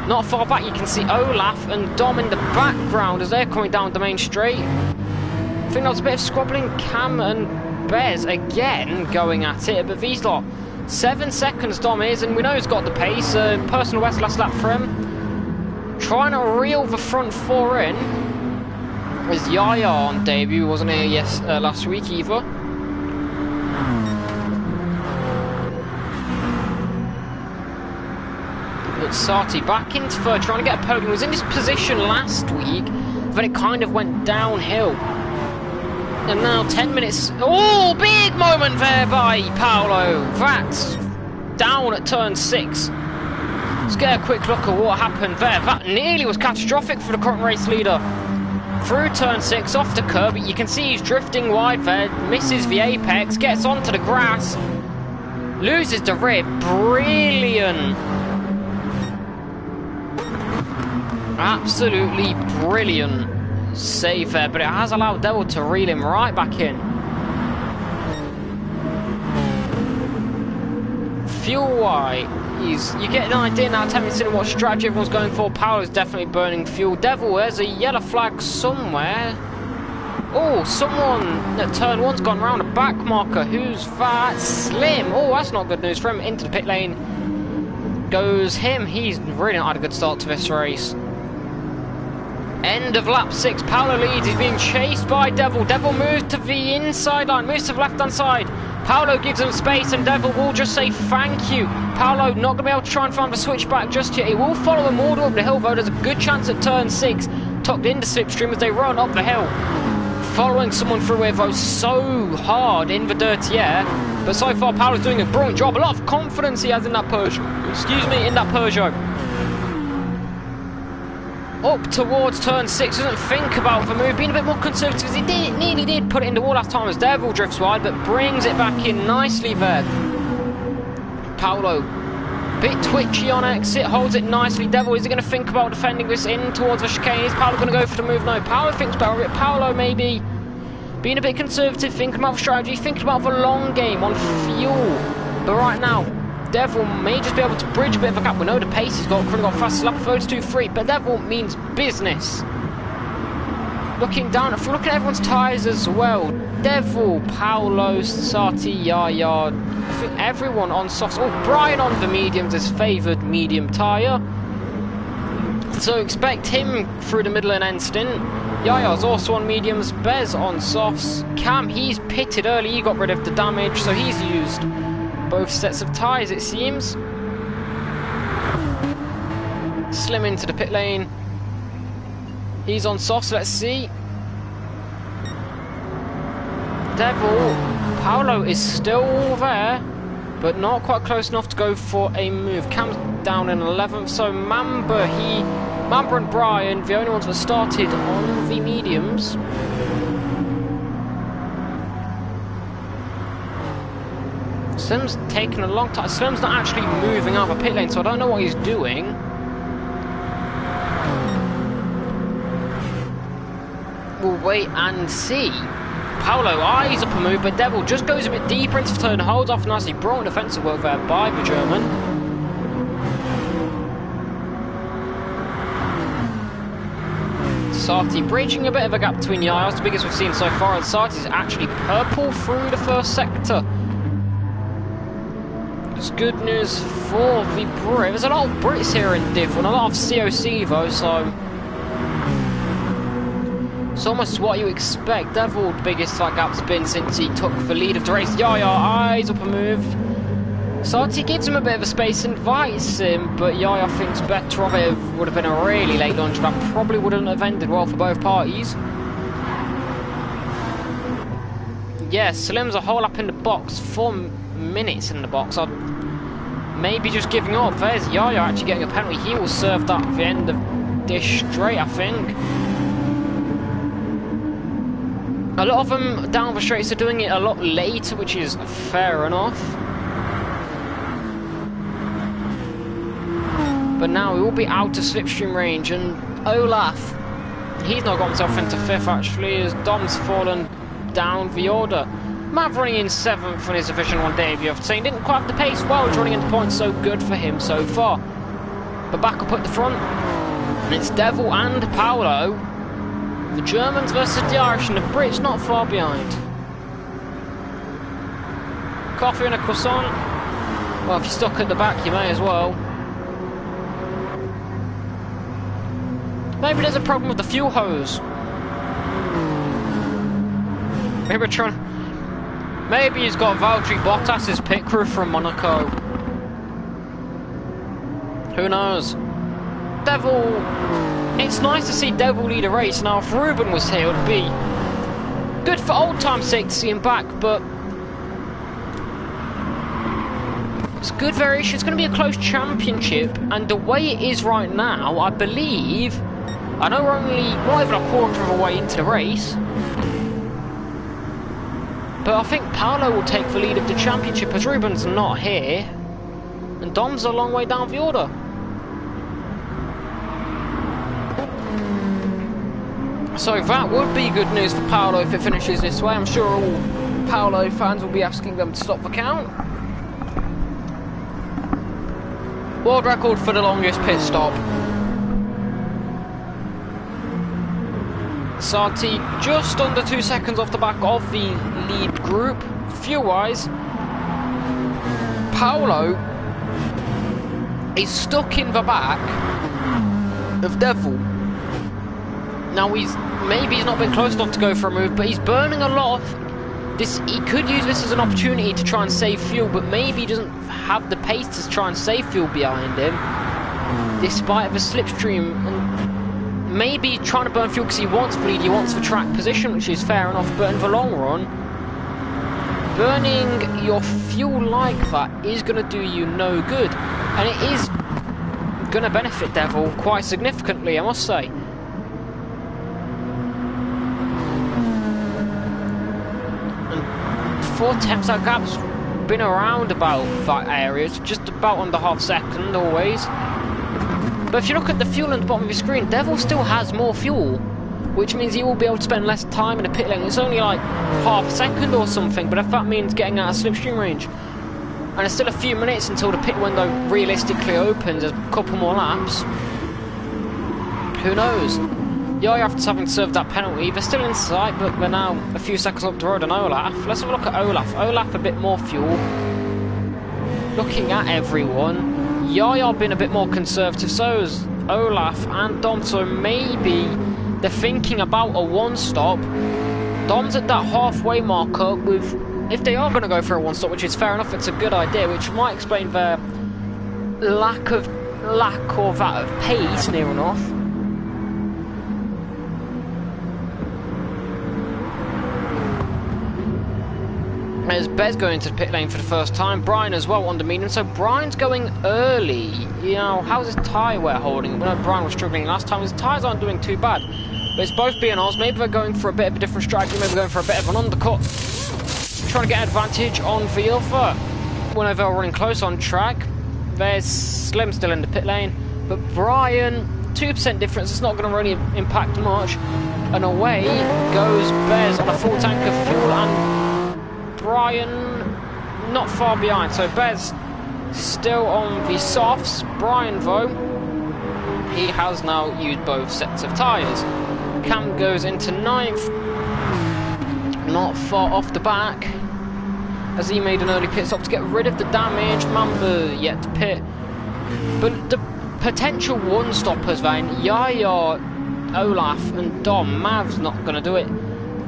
not far back you can see Olaf and Dom in the background as they're coming down the main straight. I think that was a bit of squabbling. Cam and Bez again going at it, but these lot, 7 seconds Dom is, and we know he's got the pace. Personal best last lap for him. Trying to reel the front 4 in. As Yaya on debut, wasn't here last week either. But Sati back into third, trying to get a podium. Was in this position last week, but it kind of went downhill. And now 10 minutes. Oh, big moment there by Paolo. That's down at turn 6. Let's get a quick look at what happened there. That nearly was catastrophic for the current race leader. Through turn 6, off the curb. You can see he's drifting wide there. Misses the apex, gets onto the grass. Loses the rear. Brilliant. Absolutely brilliant save there, but it has allowed Devil to reel him right back in. Fuel-wise, you get an idea now, 10 minutes in, what strategy everyone's going for. Paolo's definitely burning fuel. Devil, there's a yellow flag somewhere. Oh, someone at turn 1's gone round a back marker. Who's that? Slim. Oh, that's not good news for him. Into the pit lane goes him. He's really not had a good start to this race. End of lap 6, Paolo leads, he's being chased by Devil. Devil moves to the inside line, moves to the left hand side. Paolo gives him space and Devil will just say thank you. Paolo not going to be able to try and find the switchback just yet. He will follow him all the way up the hill though. There's a good chance at turn 6, tucked into slipstream as they run up the hill. Following someone through here though so hard in the dirty air. But so far Paolo's doing a brilliant job. A lot of confidence he has in that Peugeot. Excuse me, in that Peugeot. Up towards turn 6, doesn't think about the move, being a bit more conservative because he nearly did put it in the wall last time as Devil drifts wide, but brings it back in nicely there. Paolo, bit twitchy on exit, holds it nicely. Devil, is he going to think about defending this in towards the chicane? Is Paolo going to go for the move? No, Paolo thinks better of it. Paolo maybe being a bit conservative, thinking about strategy, thinking about the long game on fuel. But right now, Devil may just be able to bridge a bit of a gap. We know the pace he's got, currently got fastest lap 32.3, but Devil means business. Looking at everyone's tyres as well. Devil, Paolo, Sati, Yaya, I think everyone on softs. Oh, Brian on the mediums, his favoured medium tyre. So expect him through the middle and end stint. Yaya's also on mediums, Bez on softs. Cam, he's pitted early, he got rid of the damage, so he's used both sets of tyres, it seems. Slim into the pit lane. He's on softs, let's see. Devil, Paolo is still there, but not quite close enough to go for a move. Cam's down in 11th, so Mamba and Brian, the only ones that started on the mediums. Slim's taken a long time. Slim's not actually moving out of the pit lane, so I don't know what he's doing. We'll wait and see. Paolo eyes up a move, but Devil just goes a bit deeper into the turn, holds off nicely. Brought defensive work there by the German. Sati bridging a bit of a gap between Yaya, the biggest we've seen so far, and Sati's actually purple through the first sector. It's good news for the Brit. There's a lot of Brits here in Div, and a lot of COC though, so it's almost what you expect. Devil, the biggest that gap's been since he took the lead of the race. Yaya eyes up a move. Sati gives him a bit of a space, invites him, but Yaya thinks better of it. It would have been a really late launch. That probably wouldn't have ended well for both parties. Yeah, Slim's a whole lap in the box, 4 minutes in the box. I'd maybe just giving up. There's Yaya actually getting a penalty. He will serve that at the end of this straight, I think. A lot of them down the straights are doing it a lot later, which is fair enough. But now we will be out of slipstream range, and Olaf, he's not got himself into 5th actually, as Dom's fallen down the order. Mav running in 7th on his Division 1 debut after saying didn't quite have the pace well, he's running into points, so good for him so far. But back up at the front, and it's Devil and Paolo. The Germans versus the Irish, and the Brits not far behind. Coffee and a croissant. Well, if you're stuck at the back, you may as well. Maybe there's a problem with the fuel hose. Maybe we're trying. Maybe he's got Valtteri Bottas's pit crew from Monaco. Who knows? Devil. It's nice to see Devil lead a race. Now, if Ruben was here, it would be good for old time's sake to see him back, but it's good variation. It's going to be a close championship, and the way it is right now, I believe, I know we're only not even a quarter of a way into the race, but I think Paolo will take the lead of the championship as Ruben's not here, and Dom's a long way down the order. So that would be good news for Paolo if it finishes this way. I'm sure all Paolo fans will be asking them to stop the count. World record for the longest pit stop. Sarti just under 2 seconds off the back of the lead group. Fuel-wise, Paolo is stuck in the back of Devil. Now maybe he's not been close enough to go for a move, but he's burning a lot of this. He could use this as an opportunity to try and save fuel, but maybe he doesn't have the pace to try and save fuel behind him, despite the slipstream. And maybe he's trying to burn fuel because he wants the lead, he wants the track position, which is fair enough, but in the long run, burning your fuel like that is going to do you no good, and it is going to benefit Devil quite significantly, I must say. And 4 tenths that gap's been around about that area. It's just about under half second always. But if you look at the fuel at the bottom of your screen, Devil still has more fuel, which means he will be able to spend less time in the pit lane. It's only like half a second or something, but if that means getting out of slipstream range, and there's still a few minutes until the pit window realistically opens, a couple more laps, who knows? Yaya, after having served that penalty, they're still in sight, but they're now a few seconds up the road on Olaf. Let's have a look at Olaf. Olaf a bit more fuel. Looking at everyone, Yaya been a bit more conservative, so is Olaf and Dom, so maybe they're thinking about a one-stop. Dom's at that halfway marker with, if they are going to go for a one-stop, which is fair enough, it's a good idea, which might explain their lack of that of pace near enough. There's Bez going to the pit lane for the first time. Brian as well on the medium. So Brian's going early. You know, how's his tyre wear holding? We know Brian was struggling last time. His tyres aren't doing too bad. But it's both B&Rs. Maybe they're going for a bit of a different strategy. Maybe going for a bit of an undercut. Trying to get advantage on the other. When they're running close on track. There's Slim still in the pit lane. But Brian, 2% difference. It's not going to really impact much. And away goes Bez on a full tank of fuel, and Brian not far behind, so Bez still on the softs. Brian though, he has now used both sets of tyres. Cam goes into 9th, not far off the back, as he made an early pit stop to get rid of the damage. Mamba yet to pit, but the potential one-stoppers then, Yaya, Olaf and Dom, Mav's not going to do it.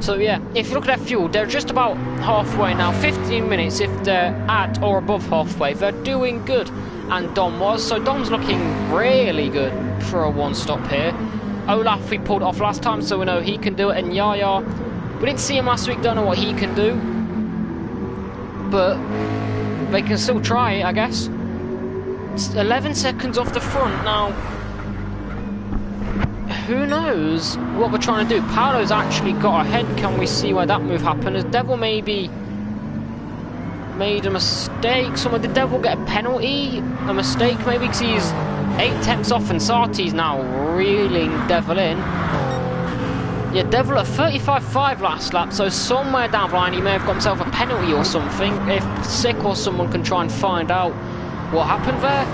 So yeah, if you look at their fuel, they're just about halfway now. 15 minutes if they're at or above halfway. They're doing good. And Dom was. So Dom's looking really good for a one-stop here. Olaf, we pulled off last time, so we know he can do it. And Yaya, we didn't see him last week, don't know what he can do. But they can still try it, I guess. It's 11 seconds off the front now. Who knows what we're trying to do? Paolo's actually got ahead. Can we see why that move happened? Has Devil maybe made a mistake? Did Devil get a penalty? A mistake maybe? Because he's 8 tenths off and Sarti's now reeling Devil in. Yeah, Devil at 35.5 last lap, so somewhere down the line he may have got himself a penalty or something. If Sick or someone can try and find out what happened there.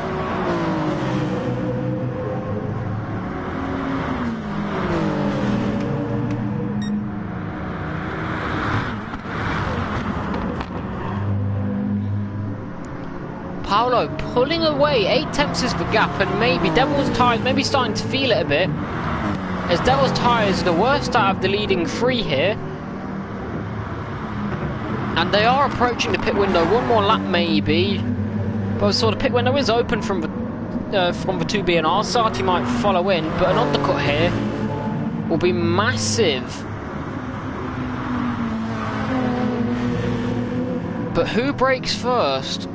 Paolo pulling away, 8 tenths is the gap, and maybe Devil's tyres maybe starting to feel it a bit, as Devil's tyres are the worst out of the leading 3 here, and they are approaching the pit window. One more lap maybe, but so the pit window is open from the 2B and R. Sati might follow in, but an undercut here will be massive. But who brakes first?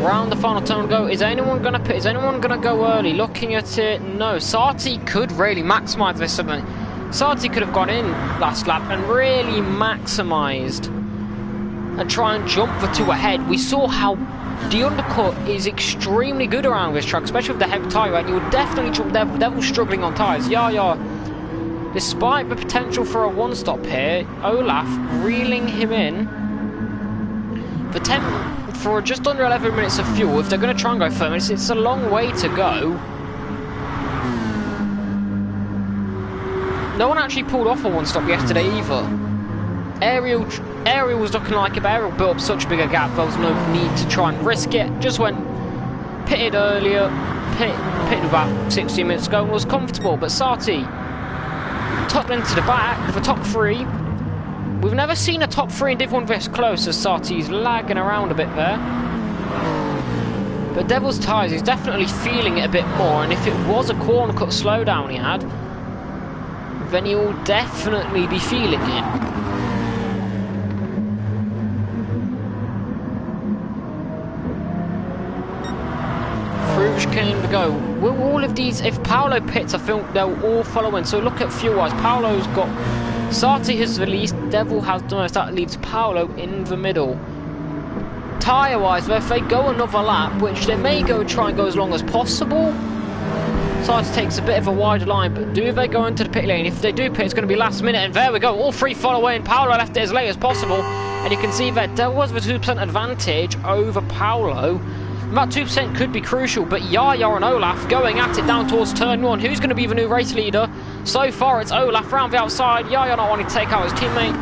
Round the final turn go. Is anyone gonna pit? Is anyone gonna go early? Looking at it, no. Sati could really maximise this. Sati could have gone in last lap and really maximised and try and jump the 2 ahead. We saw how the undercut is extremely good around this track, especially with the heavy tyre, and you would definitely jump Devil. Devil's struggling on tyres. Yeah. Despite the potential for a 1-stop here, Olaf reeling him in for just under 11 minutes of fuel. If they're going to try and go 30 minutes, it's a long way to go. No one actually pulled off a 1-stop yesterday either. Ariel was looking like if Ariel built up such a bigger gap, there was no need to try and risk it. Just went pitted earlier, pitted about 60 minutes ago and was comfortable. But Sati tucked into the back for top 3. We've never seen a top 3 in Div 1 this close, as Sati's lagging around a bit there. But Devil's tyres, he's definitely feeling it a bit more, and if it was a corner cut slowdown he had, then he will definitely be feeling it. Through chicane to go. Will all of these, if Paolo pits, I think they'll all follow in. So look at fuel-wise, Paolo's got... Sati has the least, Devil has the most, that leaves Paolo in the middle. Tyre-wise, if they go another lap, which they may try and go as long as possible, Sati takes a bit of a wider line, but do they go into the pit lane? If they do pit, it's going to be last minute, and there we go, all 3 follow in. Paolo left it as late as possible, and you can see that Devil has the 2% advantage over Paolo. That 2% could be crucial, but Yaya and Olaf going at it down towards turn 1. Who's going to be the new race leader? So far, it's Olaf round the outside. Yaya not wanting to take out his teammate.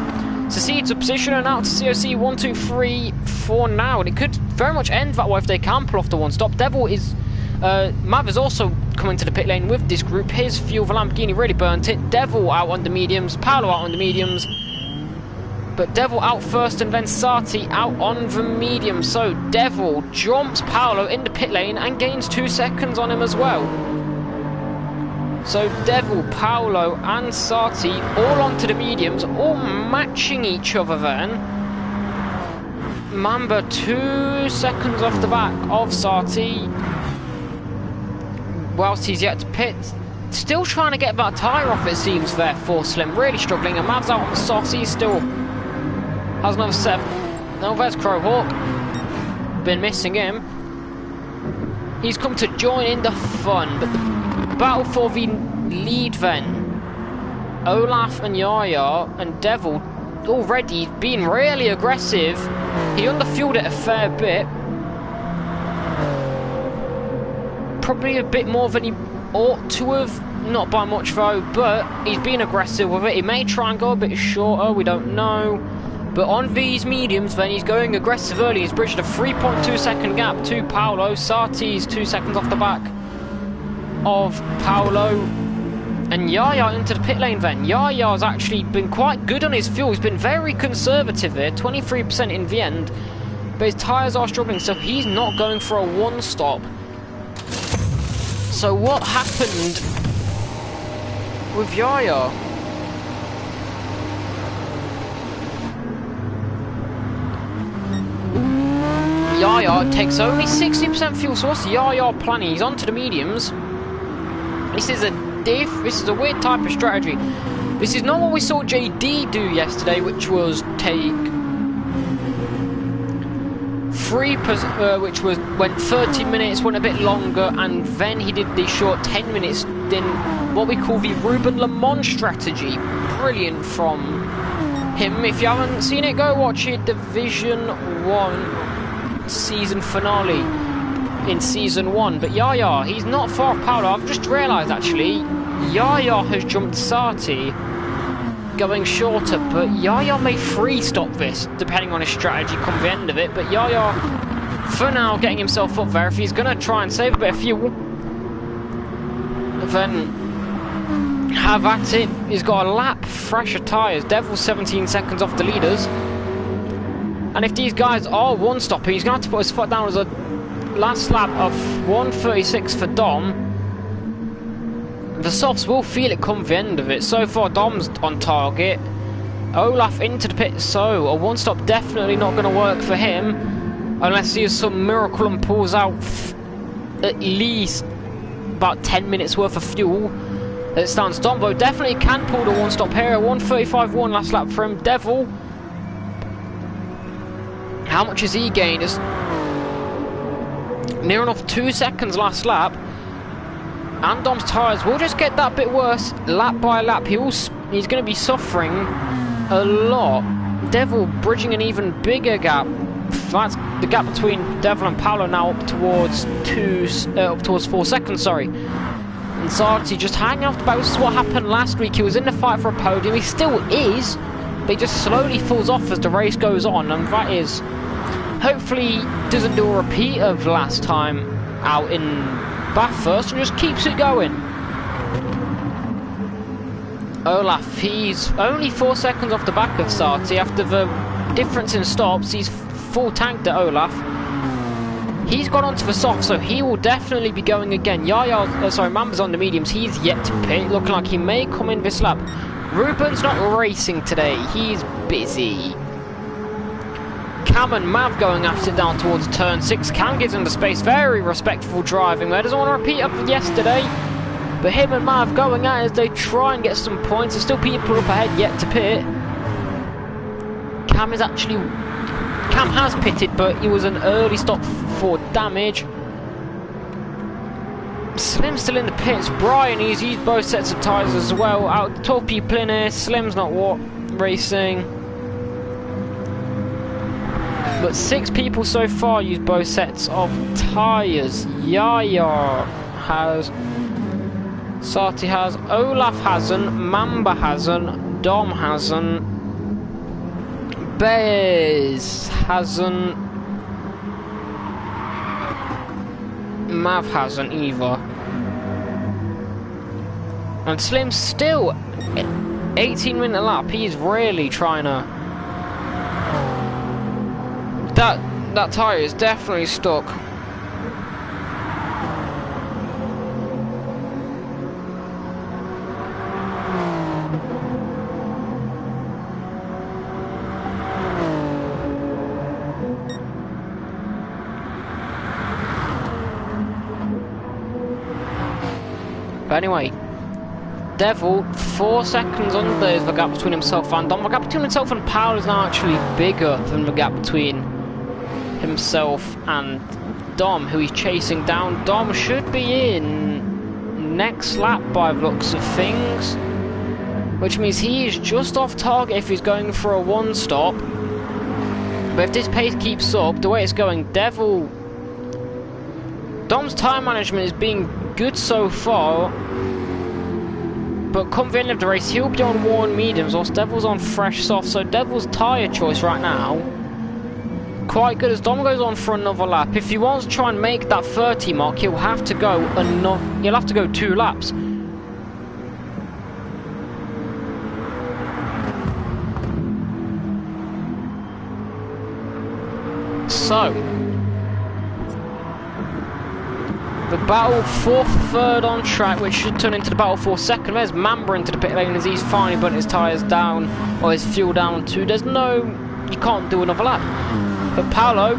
Succeeds a position and out to COC 1, 2, 3, 4 now. And it could very much end that way if they can pull off the 1-stop. Devil is... Mav is also coming to the pit lane with this group. His fuel, the Lamborghini, really burnt it. Devil out on the mediums. Paolo out on the mediums. But Devil out first and then Sati out on the medium. So Devil jumps Paolo in the pit lane and gains 2 seconds on him as well. So Devil, Paolo and Sati all onto the mediums, all matching each other then. Mamba 2 seconds off the back of Sati, whilst he's yet to pit. Still trying to get that tyre off, it seems, there for Slim. Really struggling, and Mav's out on the softs. He's still... has another 7. No, there's Crowhawk. Been missing him. He's come to join in the fun, but the battle for the lead then. Olaf and Yaya and Devil already being really aggressive. He underfueled it a fair bit. Probably a bit more than he ought to have. Not by much though, but he's been aggressive with it. He may try and go a bit shorter, we don't know. But on these mediums, then he's going aggressive early. He's bridged a 3.2 second gap to Paolo. Sati's 2 seconds off the back of Paolo. And Yaya into the pit lane then. Yaya's actually been quite good on his fuel. He's been very conservative here, 23% in the end. But his tyres are struggling, so he's not going for a 1-stop. So what happened with Yaya? Yaya takes only 60% fuel source. Yaya planning. He's onto the mediums. This is a weird type of strategy. This is not what we saw JD do yesterday, which was take which went 30 minutes, went a bit longer, and then he did the short 10 minutes in what we call the Ruben Le Mans strategy. Brilliant from him. If you haven't seen it, go watch it. Division 1 season finale in season 1. But Yaya, he's not far off Paolo. I've just realised actually, Yaya has jumped Sati, going shorter, but Yaya may free stop this depending on his strategy come the end of it. But Yaya, for now, getting himself up there. If he's going to try and save a bit of fuel, then have at it. He's got a lap fresher tyres. Devil's 17 seconds off the leaders, and if these guys are one stopping, he's going to have to put his foot down as a last lap of 1:36 for Dom. The softs will feel it come the end of it. So far, Dom's on target. Olaf into the pit, so a one-stop definitely not going to work for him unless he has some miracle and pulls out at least about 10 minutes worth of fuel. As it stands, Dom though definitely can pull the one-stop here. 1:35.1 last lap for him. Devil, how much has he gained? It's near enough 2 seconds last lap. And Dom's tyres will just get that bit worse lap by lap. He's going to be suffering a lot. Devil bridging an even bigger gap. That's the gap between Devil and Paolo now up towards 4 seconds. Sorry. And Sarti just hanging off the back. This is what happened last week. He was in the fight for a podium. He still is, but he just slowly falls off as the race goes on. And that is, hopefully, doesn't do a repeat of last time out in Bathurst and just keeps it going. Olaf, he's only 4 seconds off the back of Sarti after the difference in stops. He's full tanked at Olaf. He's gone onto the soft, so he will definitely be going again. Mamba's on the mediums. He's yet to pit, looking like he may come in this lap. Ruben's not racing today. He's busy. Cam and Mav going after it down towards turn 6. Cam gives him the space. Very respectful driving there. Doesn't want to repeat up with yesterday. But him and Mav going at it as they try and get some points. There's still people up ahead yet to pit. Cam has pitted, but he was an early stop for damage. Slim's still in the pits. Brian, he's used both sets of tyres as well. Out 12 people in here. Slim's not racing. But 6 people so far use both sets of tyres. Yaya has, Sati has, Olaf hasn't, Mamba hasn't, Dom hasn't, Bez hasn't, Mav hasn't either. And Slim's still 18-minute lap. He's really trying to. That tyre is definitely stuck. But anyway, Devil 4 seconds under is the gap between himself and Dom. The gap between himself and Paolo is now actually bigger than the gap between himself and Dom, who he's chasing down. Dom should be in next lap by the looks of things, which means he is just off target if he's going for a one stop. But if this pace keeps up the way it's going, Dom's time management is being good so far, but come the end of the race he'll be on worn mediums whilst Devil's on fresh soft. So Devil's tyre choice right now quite good as Dom goes on for another lap. If he wants to try and make that 30 mark, he'll have to go 2 laps. So the battle for third on track, which should turn into the battle for second. There's Mamba into the pit lane as he's finally putting his tyres down, or his fuel down too. You can't do another lap. But Paolo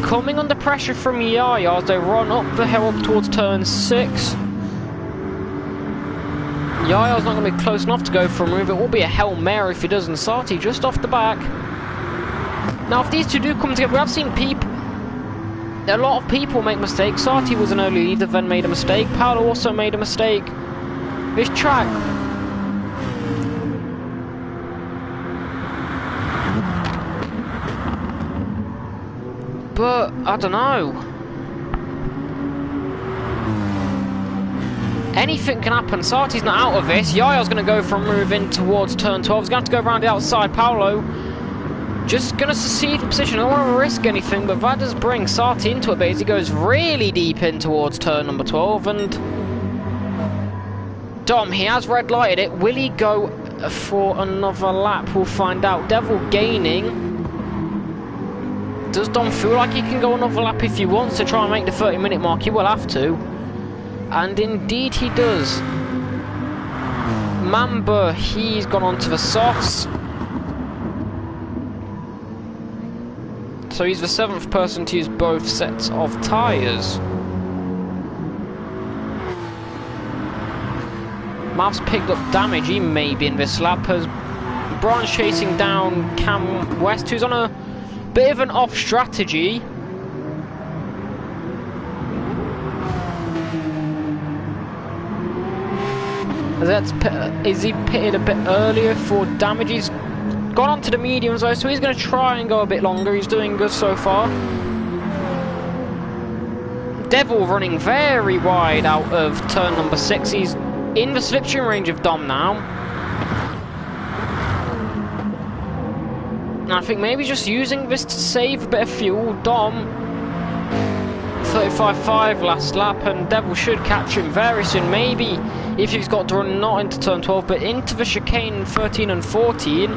coming under pressure from Yaya as they run up the hill up towards turn 6. Yaya's not going to be close enough to go for a move. It will be a Hail Mary if he doesn't. Sati just off the back. Now if these two do come together, we have seen people A lot of people make mistakes. Sarti was an early leader, then made a mistake. Paolo also made a mistake. This track... But, I don't know. Anything can happen. Sarti's not out of this. Yaya's going to go for a move in towards turn 12. He's going to have to go around the outside. Paolo just going to secede from position. I don't want to risk anything, but that does bring Sarti into it. But as he goes really deep in towards turn number 12. And Dom, he has red lighted it. Will he go for another lap? We'll find out. Devil gaining. Does Dom feel like he can go another lap if he wants to try and make the 30-minute mark? He will have to. And indeed he does. Mamba, he's gone on to the softs. So he's the 7th person to use both sets of tyres. Mav's picked up damage, he may be in this lap as Brian's chasing down Cam West, who's on a bit of an off strategy. Is he pitted a bit earlier for damage? He's gone on to the mediums though, so he's going to try and go a bit longer. He's doing good so far. Devil running very wide out of turn number 6. He's in the slipstream range of Dom now. And I think maybe just using this to save a bit of fuel. Dom 35.5 last lap, and Devil should catch him very soon. Maybe if he's got to run not into turn 12 but into the chicane 13 and 14.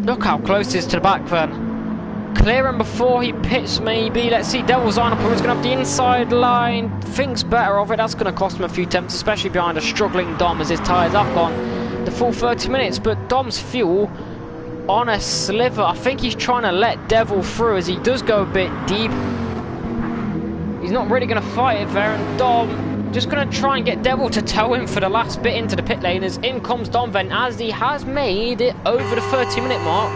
Look how close he is to the back then. Clear him before he pits maybe. Let's see, Devil's line up, who's going to have the inside line. Thinks better of it. That's going to cost him a few temps, especially behind a struggling Dom as his tyres have gone the full 30 minutes. But Dom's fuel on a sliver. I think he's trying to let Devil through as he does go a bit deep. He's not really going to fight it there, and Dom just going to try and get Devil to tow him for the last bit into the pit lane as in comes Dom then, as he has made it over the 30-minute mark.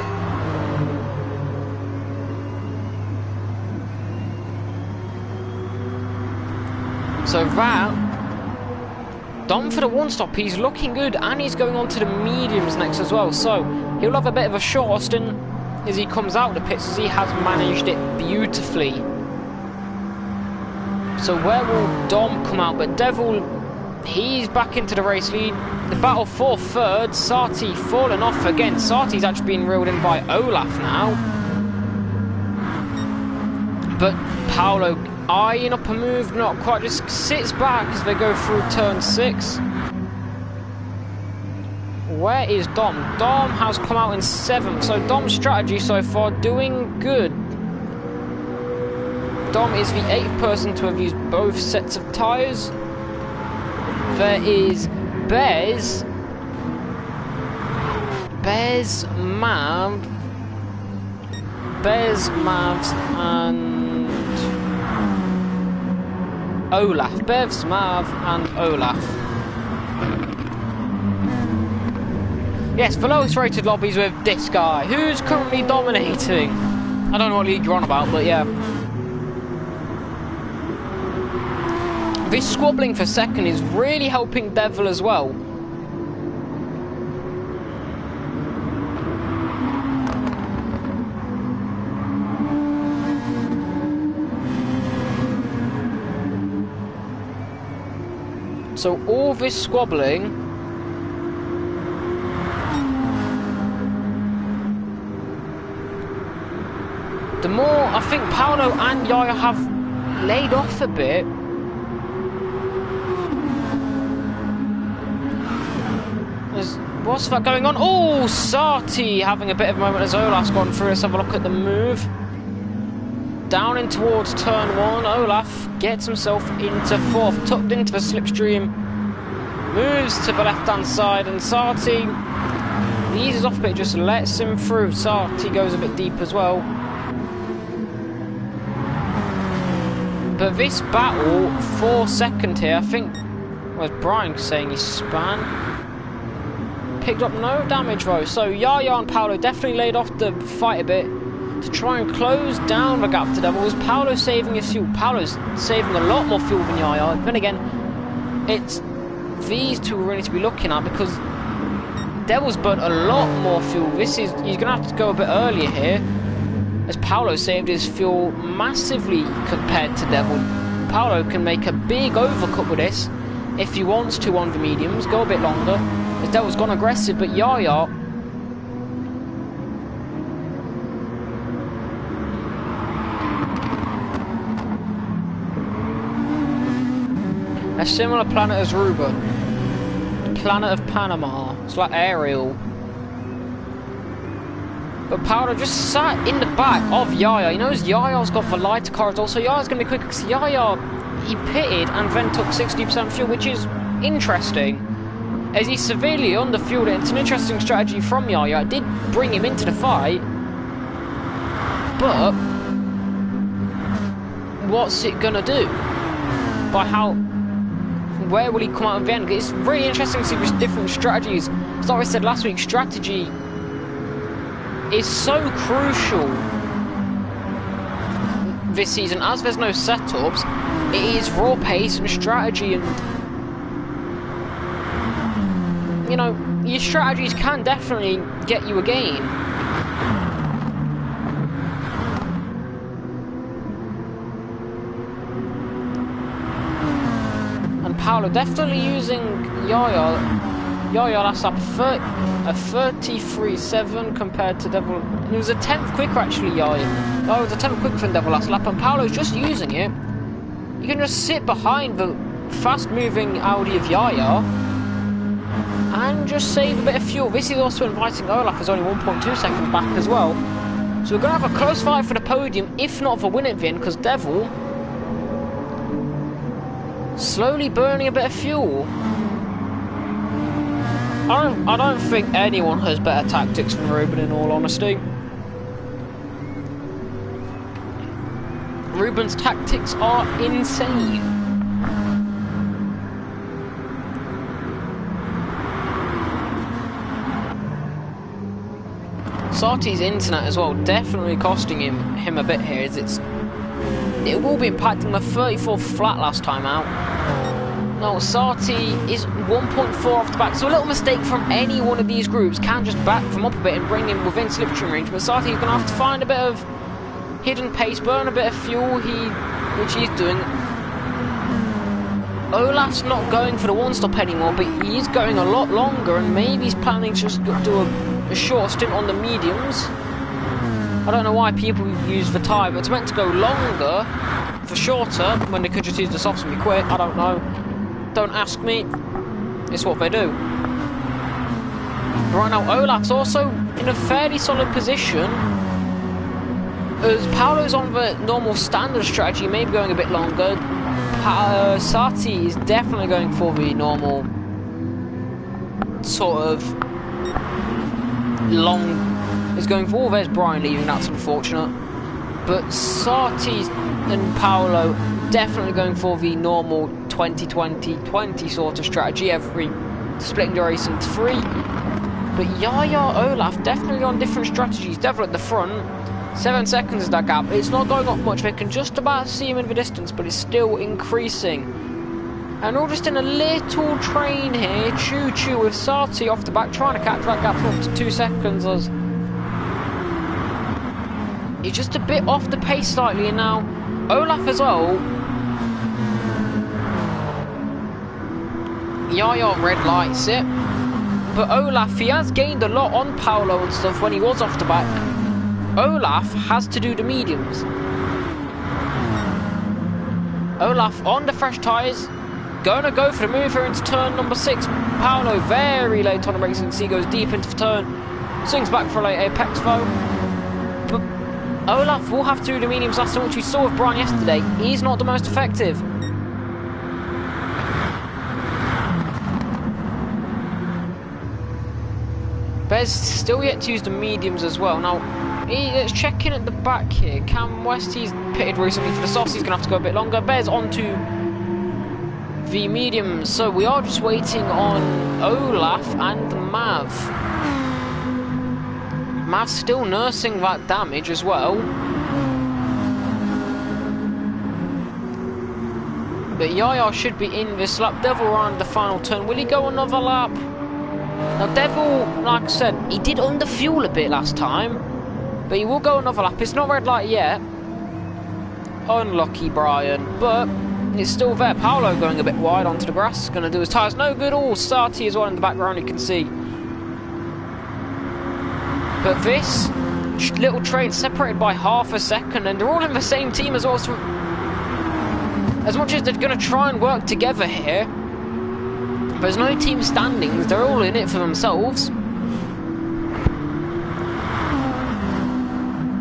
So that Dom for the one stop, he's looking good, and he's going on to the mediums next as well, so he'll have a bit of a short Austin as he comes out the pits, as he has managed it beautifully. So where will Dom come out? But Devil, he's back into the race lead. The battle for third. Sarti falling off again. Sarti's actually being reeled in by Olaf now. But Paolo eyeing up a move, not quite, just sits back as they go through turn 6. Where is Dom? Dom has come out in 7th, so Dom's strategy so far doing good. Dom is the 8th person to have used both sets of tyres. There is Bez, Mav, Mavs, and Olaf. Bevs, Mav, and Olaf. Yes, the lowest rated lobbies with this guy, who's currently dominating. I don't know what league you're on about, but yeah. This squabbling for second is really helping Devil as well. So all this squabbling the more I think Paolo and Yaya have laid off a bit. What's that going on? Oh, Sarti having a bit of a moment as Olaf's gone through. Let's have a look at the move. Down in towards turn 1. Olaf gets himself into 4th, tucked into the slipstream. Moves to the left-hand side, and Sarti eases off a bit, just lets him through. Sarti goes a bit deep as well. But this battle for second here, I think, was Brian saying he span. Picked up no damage though, so Yaya and Paolo definitely laid off the fight a bit. to try and close down the gap to Devil. Was Paolo saving his fuel? Paolo's saving a lot more fuel than Yaya. Then again, it's these two we need to be looking at because Devil's burnt a lot more fuel. He's going to have to go a bit earlier here, as Paolo saved his fuel massively compared to Devil. Paolo can make a big overcut with this if he wants to on the mediums, go a bit longer, as Devil's gone aggressive, but Yaya, a similar planet as Ruben, planet of Panama. It's like Ariel. But Paolo just sat in the back of Yaya. He knows Yaya's got the lighter cars also. Yaya's going to be quick because Yaya, he pitted and then took 60% fuel, which is interesting, as he's severely underfueled it. It's an interesting strategy from Yaya. It did bring him into the fight, but what's it going to do? Where will he come out in the end? It's really interesting to see these different strategies. As like I said last week, strategy is so crucial this season. As there's no setups, it is raw pace and strategy, and you know, your strategies can definitely get you a game. And Paolo definitely using Yaya last lap, a 33.7 compared to Devil. And it was a 10th quicker actually, Yaya was a 10th quicker than Devil last lap, and Paolo's just using it. You can just sit behind the fast moving Audi of Yaya and just save a bit of fuel. This is also inviting Olaf, who's only 1.2 seconds back as well. So we're going to have a close fight for the podium, if not for win at the end, because Devil slowly burning a bit of fuel. I don't think anyone has better tactics than Ruben, in all honesty. Ruben's tactics are insane. Sarti's internet as well, definitely costing him a bit here, as it will be impacting the 34th flat last time out. No, Sarti is 1.4 off the back, so a little mistake from any one of these groups can just back them up a bit and bring him within slipstream range, but Sarti's going to have to find a bit of hidden pace, burn a bit of fuel, which he's doing. Olaf's not going for the one-stop anymore, but he is going a lot longer, and maybe he's planning to just do a short stint on the mediums. I don't know why people use the tyre, but it's meant to go longer for shorter, when they could just use the softs and be quick. I don't know. Don't ask me. It's what they do. Right now, Olaf's also in a fairly solid position, as Paolo's on the normal standard strategy, maybe going a bit longer. Sarti is definitely going for the normal sort of long. Is going for. There's Brian leaving. That's unfortunate. But Sarti and Paolo definitely going for the normal 20-20-20 sort of strategy, every splitting the race into 3. But Yaya, Olaf definitely on different strategies. Devil at the front, 7 seconds is that gap. It's not going up much. They can just about see him in the distance, but it's still increasing. And all just in a little train here, choo-choo, with Sarti off the back, trying to catch that gap for up to 2 seconds. As he's just a bit off the pace slightly, and now Olaf as well. Yaya red lights it, but Olaf, he has gained a lot on Paolo and stuff when he was off the back. Olaf has to do the mediums. Olaf on the fresh tyres, gonna go for the move here into turn number 6. Paolo very late on the brakes, and he goes deep into the turn, swings back for a late apex though. But Olaf will have to do the mediums last time, which we saw with Brian yesterday. He's not the most effective. Bez still yet to use the mediums as well. Now, let's check in at the back here. Cam West, he's pitted recently for the softs. He's going to have to go a bit longer. Bez onto the mediums. So we are just waiting on Olaf and Mav. Mav's still nursing that damage as well. But Yaya should be in this lap. Devil around the final turn. Will he go another lap? Now Devil, like I said, he did underfuel a bit last time. But he will go another lap. It's not red light yet. Unlucky Brian. But it's still there. Paolo going a bit wide onto the grass. Going to do his tyres no good. Oh, Sati as well in the background, you can see. But this little train separated by half a second, and they're all in the same team as well. So as much as they're going to try and work together here, there's no team standings. They're all in it for themselves.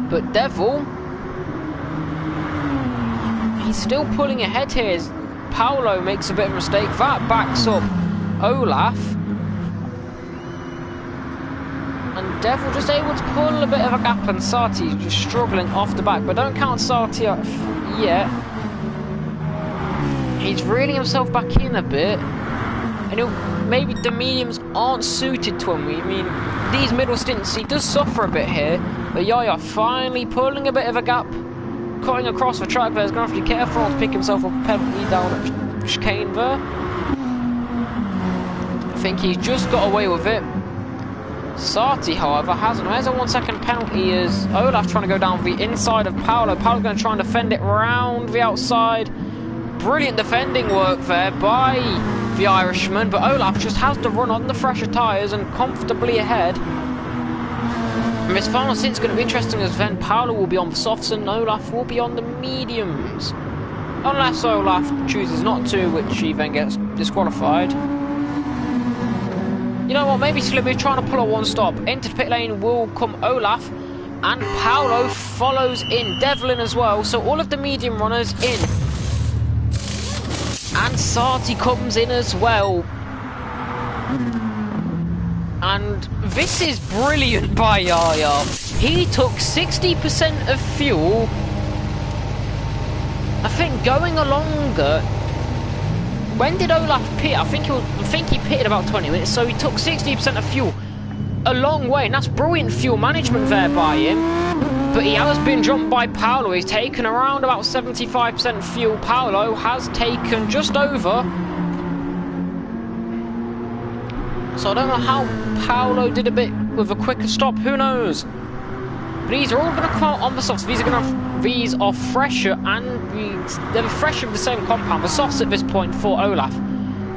But Devil, he's still pulling ahead here as Paolo makes a bit of a mistake. That backs up Olaf. And Devil just able to pull a bit of a gap, and Sati just struggling off the back. But don't count Sati off yet. He's reeling himself back in a bit. And maybe the mediums aren't suited to him. I mean, these middle stints, he does suffer a bit here. But Yaya finally pulling a bit of a gap. Cutting across the track there. He's going to have to be careful to pick himself up a penalty down at chicane there. I think he's just got away with it. Sati, however, hasn't. There's a 1 second penalty as Olaf trying to go down the inside of Paolo. Paolo's going to try and defend it round the outside. Brilliant defending work there by the Irishman, but Olaf just has to run on the fresher tyres and comfortably ahead. And this final stint's going to be interesting as then Paolo will be on the softs and Olaf will be on the mediums. Unless Olaf chooses not to, which he then gets disqualified. You know what, maybe Slibby trying to pull a one stop. Into the pit lane will come Olaf, and Paolo follows in. Devlin as well, so all of the medium runners in. And Sati comes in as well. And this is brilliant by Yaya. He took 60% of fuel. I think going longer. When did Olaf pit? I think he pitted about 20 minutes, so he took 60% of fuel. A long way, and that's brilliant fuel management there by him. But he has been jumped by Paolo. He's taken around about 75% fuel. Paolo has taken just over. So I don't know how Paolo did a bit with a quicker stop. Who knows? But these are all going to come out on the softs. These are fresher, and they're fresher of the same compound. The softs at this point for Olaf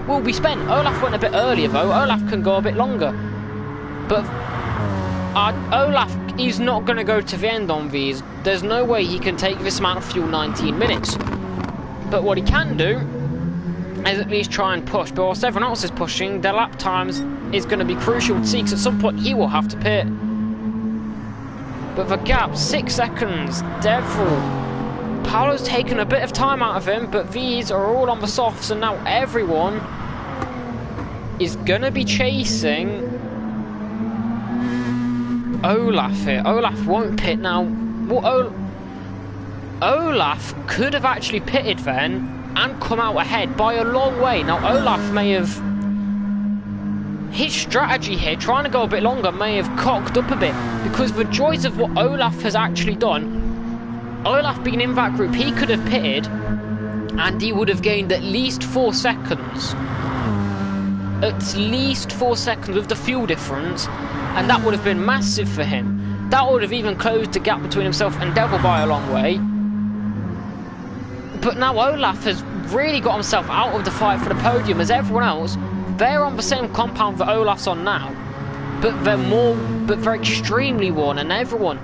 will be spent. Olaf went a bit earlier though. Olaf can go a bit longer. But Olaf is not going to go to the end on these. There's no way he can take this amount of fuel 19 minutes. But what he can do is at least try and push. But whilst everyone else is pushing, their lap times is going to be crucial to see, because at some point he will have to pit. But the gap, 6 seconds. Devil. Paolo's taken a bit of time out of him, but these are all on the softs, and now everyone is going to be chasing Olaf here. Olaf won't pit now. Well, Olaf could have actually pitted then and come out ahead by a long way. Now Olaf may have, his strategy here, trying to go a bit longer, may have cocked up a bit, because the joys of what Olaf has actually done, Olaf being in that group, he could have pitted and he would have gained at least 4 seconds. At least 4 seconds with the fuel difference, and that would have been massive for him. That would have even closed the gap between himself and Devil by a long way. But now Olaf has really got himself out of the fight for the podium, as everyone else, they're on the same compound that Olaf's on now. But they're extremely worn, and everyone.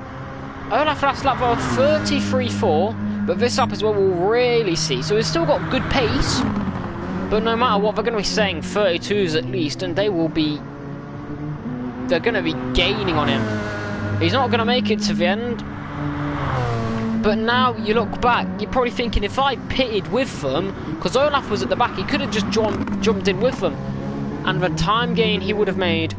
Olaf last lap was 33.4, but this lap as well we'll really see. So he's still got good pace, but no matter what, they're going to be saying 32s at least, and they're going to be gaining on him. He's not going to make it to the end. But now you look back, you're probably thinking, if I pitted with them, because Olaf was at the back, he could have just jumped in with them, and the time gain he would have made.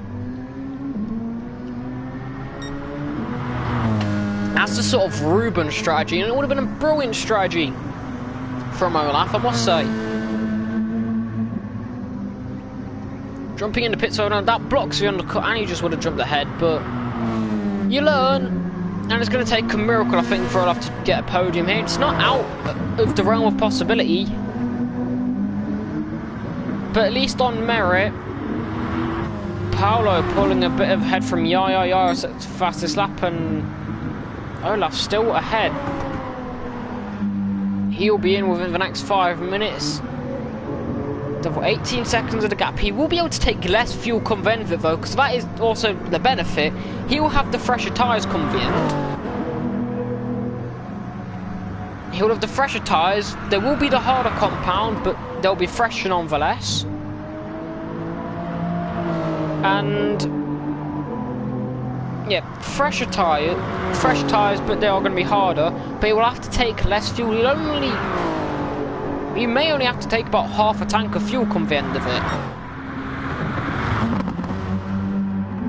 That's the sort of Ruben strategy, and it would have been a brilliant strategy from Olaf, I must say. Jumping into pit zone, that blocks the undercut, and he just would have jumped ahead, but You learn, and it's going to take a miracle, I think, for Olaf to get a podium here. It's not out of the realm of possibility, but at least on merit, Paolo pulling a bit of head from Yaya. Yaya's fastest lap, and Olaf still ahead. He'll be in within the next 5 minutes. 18 seconds of the gap. He will be able to take less fuel come the end of it, though, because that is also the benefit. He will have the fresher tyres come the end. He'll have the fresher tyres. There will be the harder compound, but they'll be fresher nonetheless. And yeah, fresh tyres, but they are going to be harder. But he will have to take less fuel. He may only have to take about half a tank of fuel come the end of it.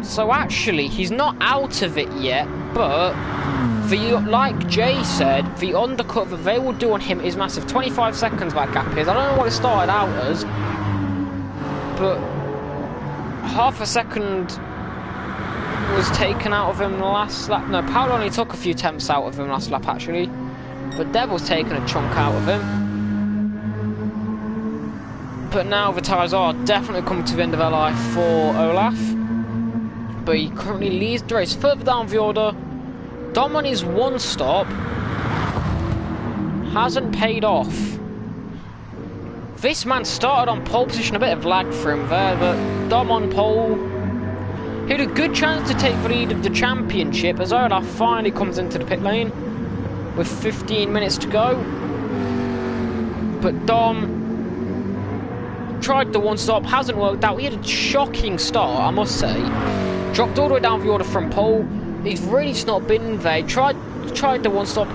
So actually, he's not out of it yet, but like Jay said, the undercut that they will do on him is massive. 25 seconds that gap is. I don't know what it started out as, but half a second was taken out of him last lap. No, Paolo only took a few tenths out of him last lap, actually. But Devil's taken a chunk out of him. But now the tyres are definitely coming to the end of their life for Olaf. But he currently leads the race. Further down the order, Dom on his one stop hasn't paid off. This man started on pole position, a bit of lag for him there, but Dom on pole. He had a good chance to take the lead of the championship as Olaf finally comes into the pit lane with 15 minutes to go. But Dom tried the one stop, hasn't worked out. He had a shocking start, I must say. Dropped all the way down the order from pole. He's really just not been there. He tried the one stop.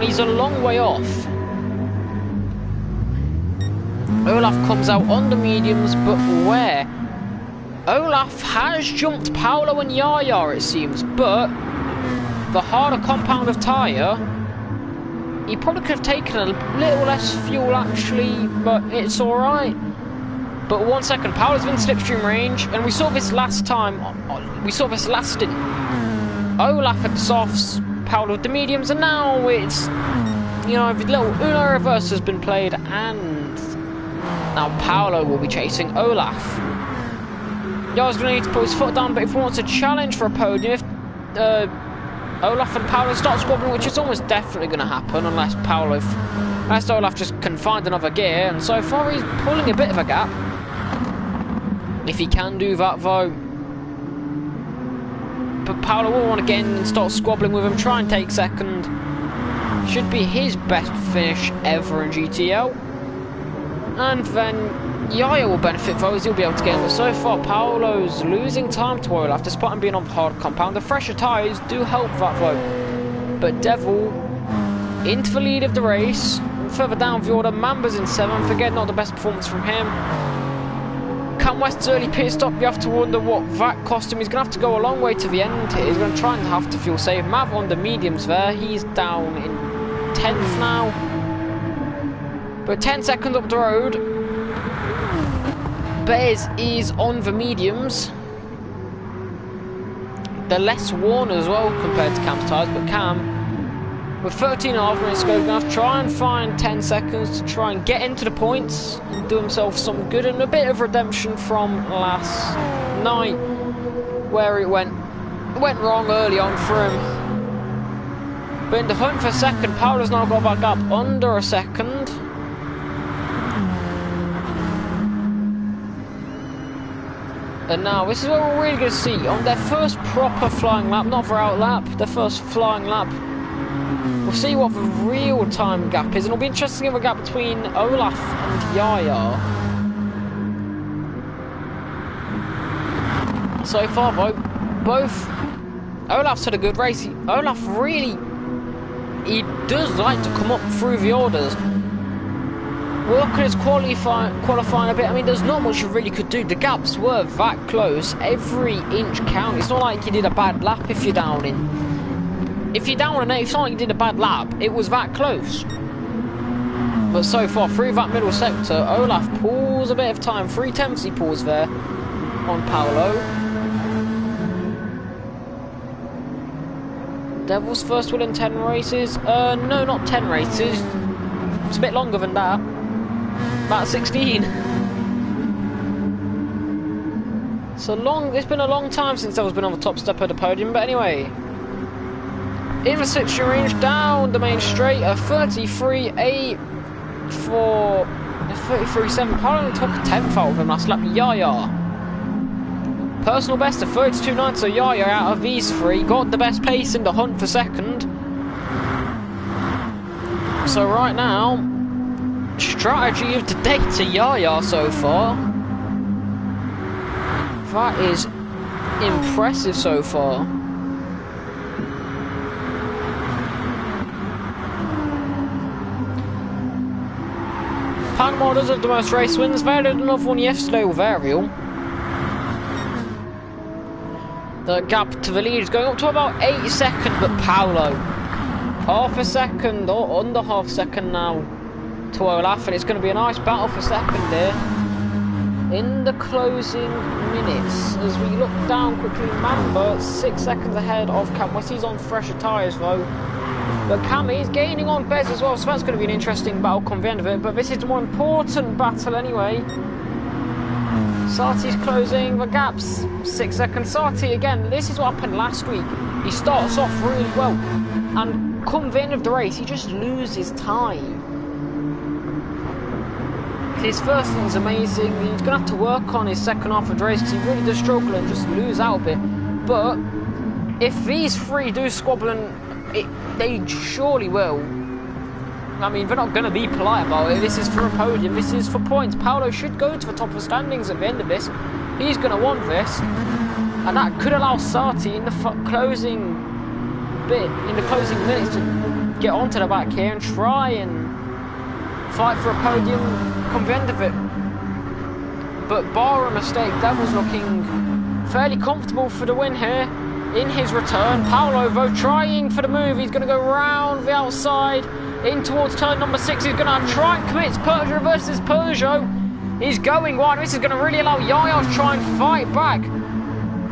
He's a long way off. Olaf comes out on the mediums, but where? Olaf has jumped Paolo and Yaya, it seems, but the harder compound of tyre, he probably could have taken a little less fuel actually, but it's alright. But 1 second, Paolo's in slipstream range, and we saw this last time, we saw this last stint. Olaf had the softs, Paolo with the mediums, and now it's, you know, the little Uno reverse has been played, and now Paolo will be chasing Olaf. Yaya's going to need to put his foot down, but if he wants a challenge for a podium, if Olaf and Paolo start squabbling, which is almost definitely going to happen, unless Olaf just can find another gear, and so far he's pulling a bit of a gap. If he can do that, though. But Paolo will want to get in and start squabbling with him, try and take second. Should be his best finish ever in GTEL. And then Yaya will benefit, though, as he'll be able to get in. But so far, Paolo's losing time to Olaf, despite him being on the hard compound. The fresher tyres do help that, though. But Devil into the lead of the race. Further down the order, Mamba's in 7th. Again, not the best performance from him. Cam West's early pit stop, you have to wonder what that cost him. He's going to have to go a long way to the end here. He's going to try and have to fuel save. Mav on the mediums there. He's down in 10th now. But 10 seconds up the road. Bez is on the mediums. They're less worn as well compared to Cam's tyres, but Cam, with 13.5 minutes to go, he's going to have to try and find 10 seconds to try and get into the points and do himself some good, and a bit of redemption from last night, where it went wrong early on for him. But in the hunt for second, Paolo's now got that gap under a second. And now, this is what we're really going to see. On their first proper flying lap, not their out lap, their first flying lap, we'll see what the real time gap is. And it'll be interesting in the gap between Olaf and Yaya. So far, though, both... Olaf's had a good race. Olaf really... He does like to come up through the orders. Work on his qualifying a bit. I mean, there's not much you really could do. The gaps were that close. Every inch counted. It's not like you did a bad lap if you're down in. If you're down on it, it's not like you did a bad lap. It was that close. But so far, through that middle sector, Olaf pulls a bit of time. 3 tenths he pulls there on Paolo. Devil's first win in 10 races? No, not 10 races. It's a bit longer than that. About 16. It's been a long time since Devil's been on the top step of the podium, but anyway. In the 6th range, down the main straight, a 33.8 for a 33.7. Paolo took a 10th out of him last lap. Yaya. Personal best of 32.9, so Yaya out of these three got the best pace in the hunt for second. So right now, strategy of the day to Yaya so far. That is impressive so far. Panama does have the most race wins. They had another one yesterday with Ariel. The gap to the lead is going up to about 8 seconds, but Paolo, half a second or under half a second now to Olaf, and it's going to be a nice battle for second here. In the closing minutes, as we look down quickly, Mamba 6 seconds ahead of Cam West. He's on fresher tyres though. But Cam is gaining on Bez as well, so that's going to be an interesting battle come the end of it. But this is the more important battle anyway. Sarti's closing the gaps, 6 seconds. Sarti again, this is what happened last week. He starts off really well, and come the end of the race, he just loses time. His first one's amazing. He's going to have to work on his second half of the race because he really does struggle and just lose out a bit. But if these three do squabble, and they surely will. I mean, they're not going to be polite about it. This is for a podium. This is for points. Paolo should go to the top of the standings at the end of this. He's going to want this. And that could allow Sarti in the closing minutes to get onto the back here and try and fight for a podium come the end of it. But bar a mistake, Devil's looking fairly comfortable for the win here. In his return, Paolo though trying for the move. He's going to go round the outside in towards turn number 6. He's going to try and commit Peugeot versus Peugeot. He's going wide. This is going to really allow Yaya to try and fight back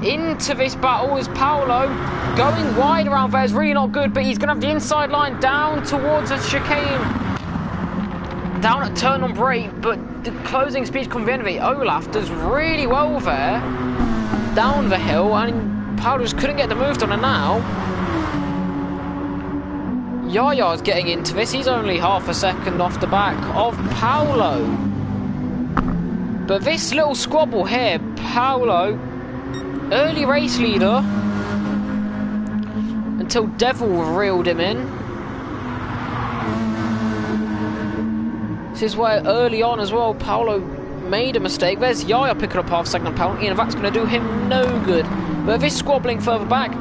into this battle. As Paolo going wide around there is really not good, but he's going to have the inside line down towards a chicane. Down at turn number 8, but the closing speed comes the end of it. Olaf does really well there. Down the hill, and Paolo just couldn't get the move done, and now Yaya's getting into this. He's only half a second off the back of Paolo. But this little squabble here, Paolo, early race leader until Devil reeled him in. This is where early on as well, Paolo made a mistake. There's Yaya picking up half second penalty, and that's going to do him no good. But this squabbling further back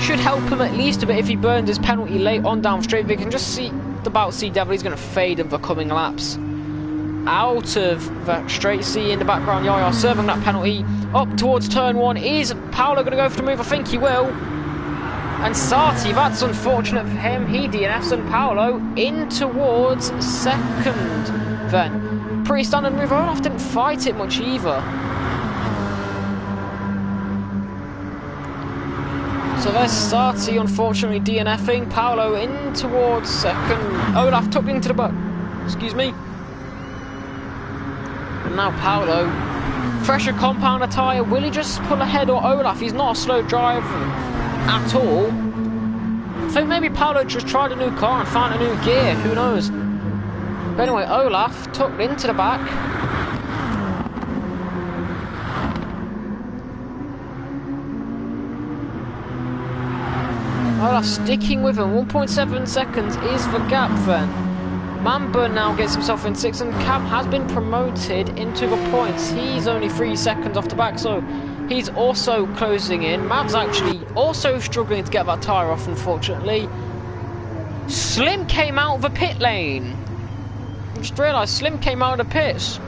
should help him at least a bit if he burns his penalty late on down straight. We can just see Devil. He's going to fade in the coming laps. Out of that straight C in the background, Yaya serving that penalty up towards turn 1. Is Paolo going to go for the move? I think he will. And Sarti, that's unfortunate for him. He DNFs, and Paolo in towards second then. Pretty standard move. Olaf didn't fight it much either. So there's Sarti unfortunately DNFing. Paolo in towards second. Olaf tucked into the butt. Excuse me. And now Paolo. Fresher compounder tyre. Will he just pull ahead, or Olaf? He's not a slow driver at all. I think maybe Paolo just tried a new car and found a new gear. Who knows? But anyway, Olaf tucked into the back. Olaf sticking with him. 1.7 seconds is the gap then. Mamba now gets himself in 6th, and Cam has been promoted into the points. He's only 3 seconds off the back, so he's also closing in. Mav's actually also struggling to get that tyre off, unfortunately. Slim came out of the pit lane. I just realised Slim came out of the pits.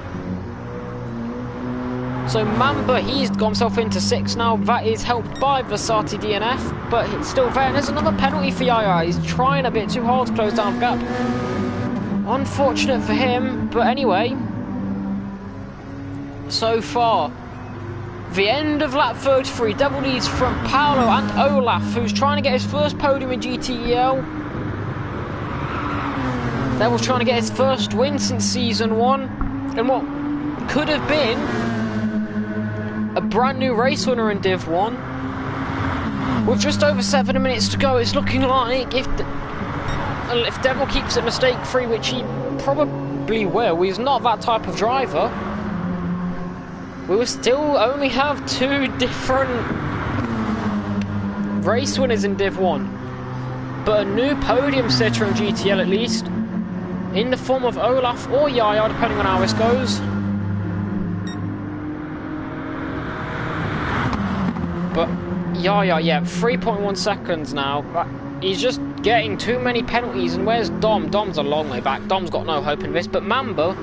So Mamba, he's got himself into 6th now. That is helped by the Sarti DNF, but it's still there. And there's another penalty for Yaya. He's trying a bit too hard to close down the gap. Unfortunate for him, but anyway. So far, the end of lap 33. Devil leads from Paolo and Olaf, who's trying to get his first podium in GTEL. Devil's trying to get his first win since season 1, and what could have been a brand new race winner in Div 1. With just over 7 minutes to go, it's looking like if Devil keeps it mistake-free, which he probably will, he's not that type of driver, we will still only have 2 different race winners in Div 1. But a new podium sitter in GTL at least, in the form of Olaf or Yaya, depending on how this goes. But Yaya, yeah, 3.1 seconds now. He's just getting too many penalties. And where's Dom? Dom's a long way back. Dom's got no hope in this. But Mamba,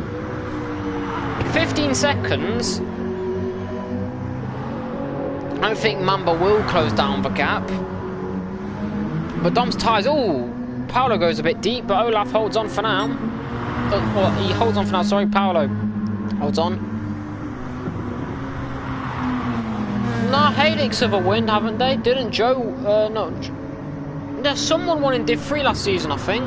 15 seconds. I don't think Mamba will close down the gap. But Dom's tyres, oh, Paolo goes a bit deep, but Olaf holds on for now. Well, he holds on for now, sorry, Paolo holds on. Nah, Helix have a win, haven't they? Didn't Joe, no. There's someone won in Div 3 last season, I think.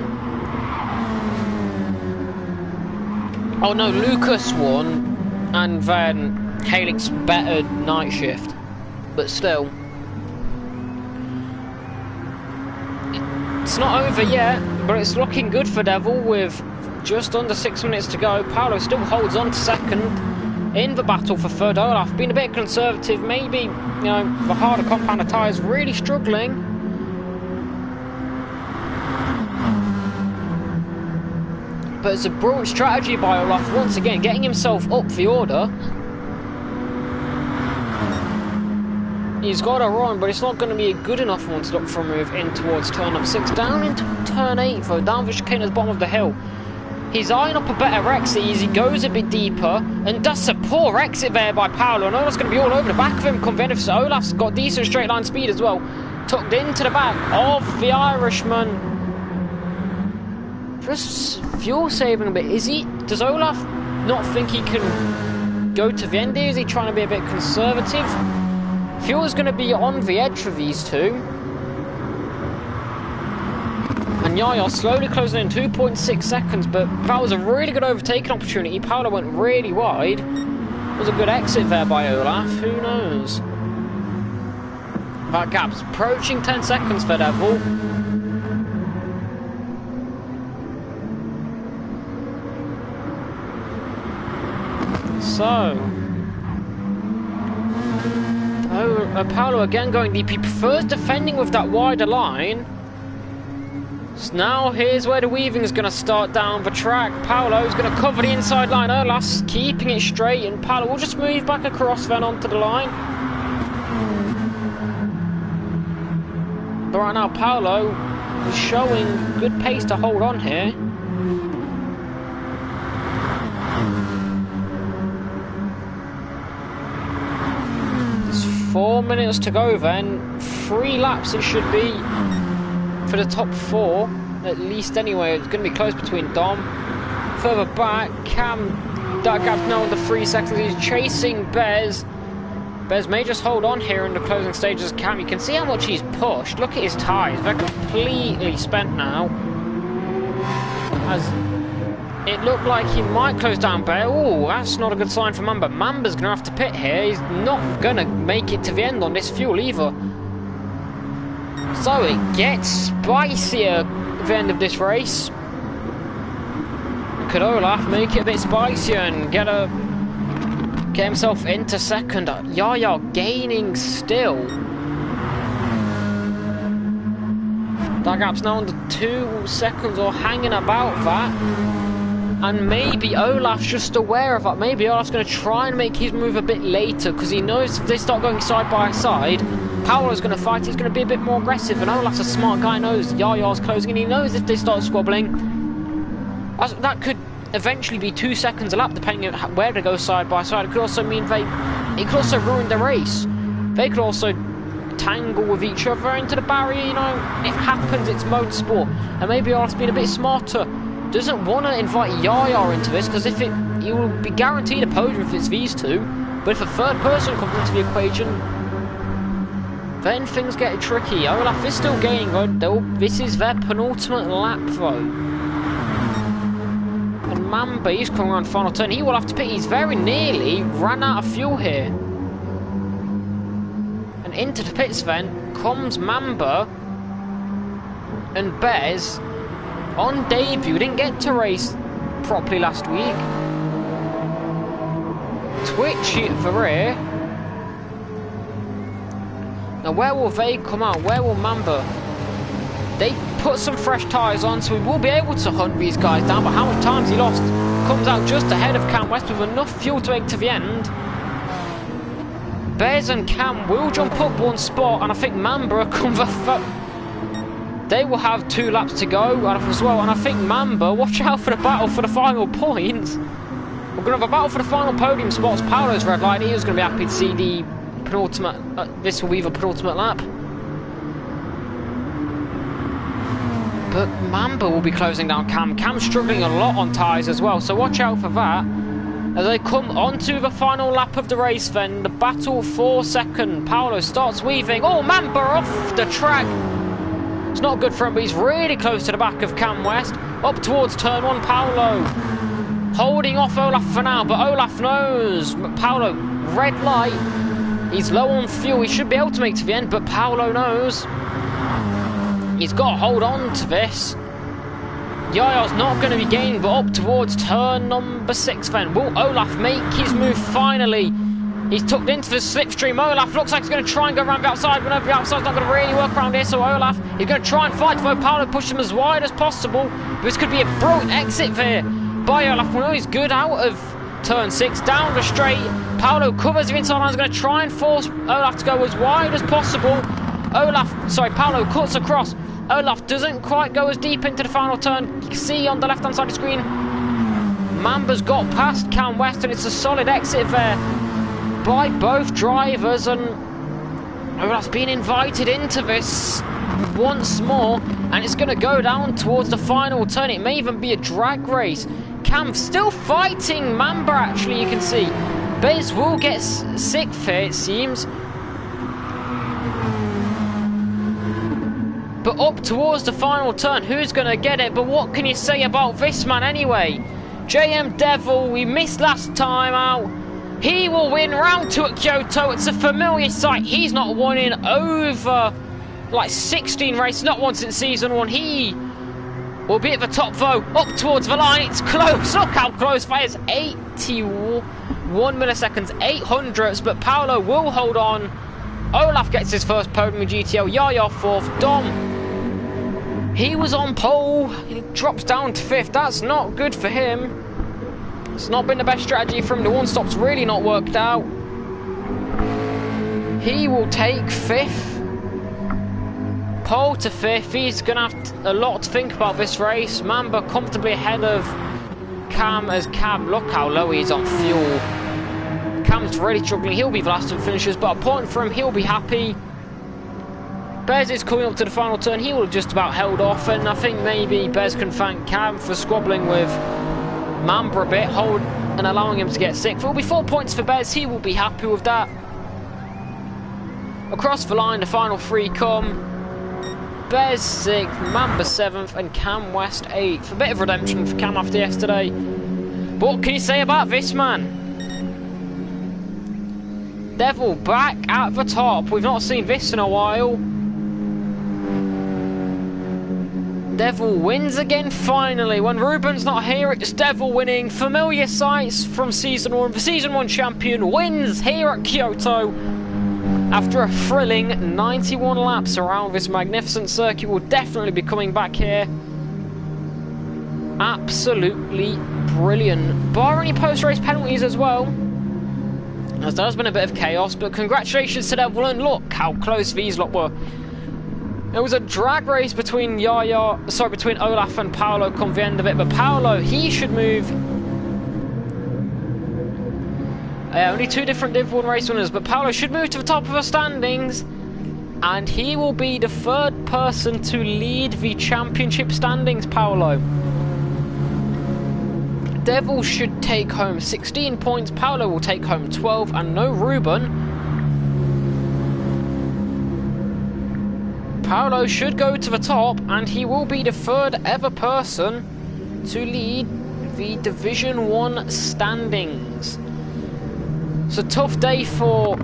Oh no, Lucas won, and then Helix bettered night shift. But still. It's not over yet, but it's looking good for Devil with just under 6 minutes to go. Paolo still holds on to second in the battle for third. Olaf being a bit conservative, maybe, you know, the harder compounder tyres really struggling. But it's a brilliant strategy by Olaf, once again, getting himself up the order. He's got a run, but it's not going to be a good enough one to look for a move in towards turn number 6. Down into turn 8, though, down the chicane at the bottom of the hill. He's eyeing up a better exit as he goes a bit deeper, and that's a poor exit there by Paolo. And Olaf's going to be all over the back of him come the end of it. So Olaf's got decent straight line speed as well. Tucked into the back of the Irishman. Just fuel saving a bit. Does Olaf not think he can go to the end here? Is he trying to be a bit conservative? Fuel is going to be on the edge for these two. And Yaya slowly closing in 2.6 seconds, but that was a really good overtaking opportunity. Paolo went really wide. It was a good exit there by Olaf. Who knows? That gap's approaching 10 seconds for Devil. So... Paolo again going deep. He prefers defending with that wider line. So now here's where the weaving is going to start down the track. Paolo's going to cover the inside line. Olaf's keeping it straight, and Paolo will just move back across then onto the line. But right now Paolo is showing good pace to hold on here. 4 minutes to go then. 3 laps it should be for the top 4, at least anyway. It's going to be close between Dom. Further back, Cam, that gap's now under 3 seconds. He's chasing Bez. Bez may just hold on here in the closing stages. Cam, you can see how much he's pushed. Look at his tyres, they're completely spent now. As it looked like he might close down Bale. Oh, that's not a good sign for Mamba. Mamba's going to have to pit here. He's not going to make it to the end on this fuel either. So it gets spicier at the end of this race. Could Olaf make it a bit spicier and get himself into second? Yaya gaining still. That gap's now under 2 seconds or hanging about that. And maybe Olaf's just aware of that. Maybe Olaf's going to try and make his move a bit later, because he knows if they start going side by side, Paolo's going to fight. He's going to be a bit more aggressive, and Olaf's a smart guy, knows Yaya's closing, and he knows if they start squabbling, that could eventually be 2 seconds a lap, depending on where they go side by side. It could also mean it could also ruin the race. They could also tangle with each other into the barrier. You know, it happens. It's motorsport, and maybe Olaf's been a bit smarter. Doesn't want to invite Yaya into this, because he will be guaranteed a podium if it's these two. But if a third person comes into the equation, then things get tricky. Olaf is still gaining good. This is their penultimate lap though. And Mamba, he's coming around the final turn. He will have to pit. He's very nearly ran out of fuel here. And into the pits then comes Mamba and Bez on debut. Didn't get to race properly last week. Twitchy at the rear. Now where will they come out? Where will Mamba? They put some fresh tyres on, so we will be able to hunt these guys down, but how much time's he lost? Comes out just ahead of Cam West with enough fuel to make to the end. Bez and Cam will jump up one spot, and I think Mamba comes they will have 2 laps to go as well, and I think Mamba, watch out for the battle for the final points. We're going to have a battle for the final podium spots. Paolo's red light, he was going to be happy to see the penultimate, this will be the penultimate lap. But Mamba will be closing down Cam. Cam's struggling a lot on tyres as well, so watch out for that. As they come onto the final lap of the race then, the battle for second. Paolo starts weaving. Oh, Mamba off the track. It's not good for him, but he's really close to the back of Cam West. Up towards turn 1, Paolo. Holding off Olaf for now, but Olaf knows. Paolo, red light. He's low on fuel. He should be able to make to the end, but Paolo knows. He's got to hold on to this. Yaya's not going to be gaining, but up towards turn number 6 then. Will Olaf make his move finally? He's tucked into the slipstream. Olaf looks like he's going to try and go around the outside, but no, the outside's not going to really work around here, so Olaf is going to try and fight for Paolo, push him as wide as possible. This could be a brilliant exit there by Olaf. We know he's good out of turn 6, down the straight. Paolo covers the inside line, is going to try and force Olaf to go as wide as possible. Paolo cuts across. Olaf doesn't quite go as deep into the final turn. You can see on the left-hand side of the screen, Mamba's got past Cam West, and it's a solid exit there by both drivers, and Olaf's been invited into this once more, and it's going to go down towards the final turn. It may even be a drag race. Cam still fighting Mamba, actually, you can see. Bez will get sick here, it seems. But up towards the final turn, who's going to get it? But what can you say about this man anyway? JM Devil, we missed last time out. He will win round 2 at Kyoto. It's a familiar sight. He's not won in over like 16 races, not one since season 1. He will be at the top though. Up towards the line, it's close. Look how close that is. 81 milliseconds, 800ths, but Paolo will hold on. Olaf gets his first podium with GTEL. Yaya 4th. Dom, he was on pole. He drops down to 5th. That's not good for him. It's not been the best strategy for him. The one-stop's really not worked out. He will take 5th. Pole to 5th. He's going to have a lot to think about this race. Mamba comfortably ahead of Cam, as Cam, look how low he is on fuel. Cam's really struggling. He'll be the last of the finishers, but a point for him, he'll be happy. Bez is coming up to the final turn. He will have just about held off, and I think maybe Bez can thank Cam for squabbling with Mamba a bit, and allowing him to get 6th. It will be 4 points for Bez. He will be happy with that. Across the line, the final 3 come. Bez 6th, Mamba 7th, and Cam West 8th. A bit of redemption for Cam after yesterday. But what can you say about this man? Devil back at the top. We've not seen this in a while. Devil wins again finally. When Ruben's not here, it's Devil winning. Familiar sights from Season 1. The Season 1 champion wins here at Kyoto. After a thrilling 91 laps around this magnificent circuit, will definitely be coming back here. Absolutely brilliant. Bar any post-race penalties as well, as there has been a bit of chaos, but congratulations to Devil, and look how close these lot were. It was a drag race between between Olaf and Paolo come the end of it, but Paolo, he should move. Only 2 different Div 1 race winners, but Paolo should move to the top of the standings, and he will be the 3rd person to lead the championship standings, Paolo. Devil should take home 16 points, Paolo will take home 12, and no Ruben. Paolo should go to the top, and he will be the third ever person to lead the Division 1 standings. It's a tough day for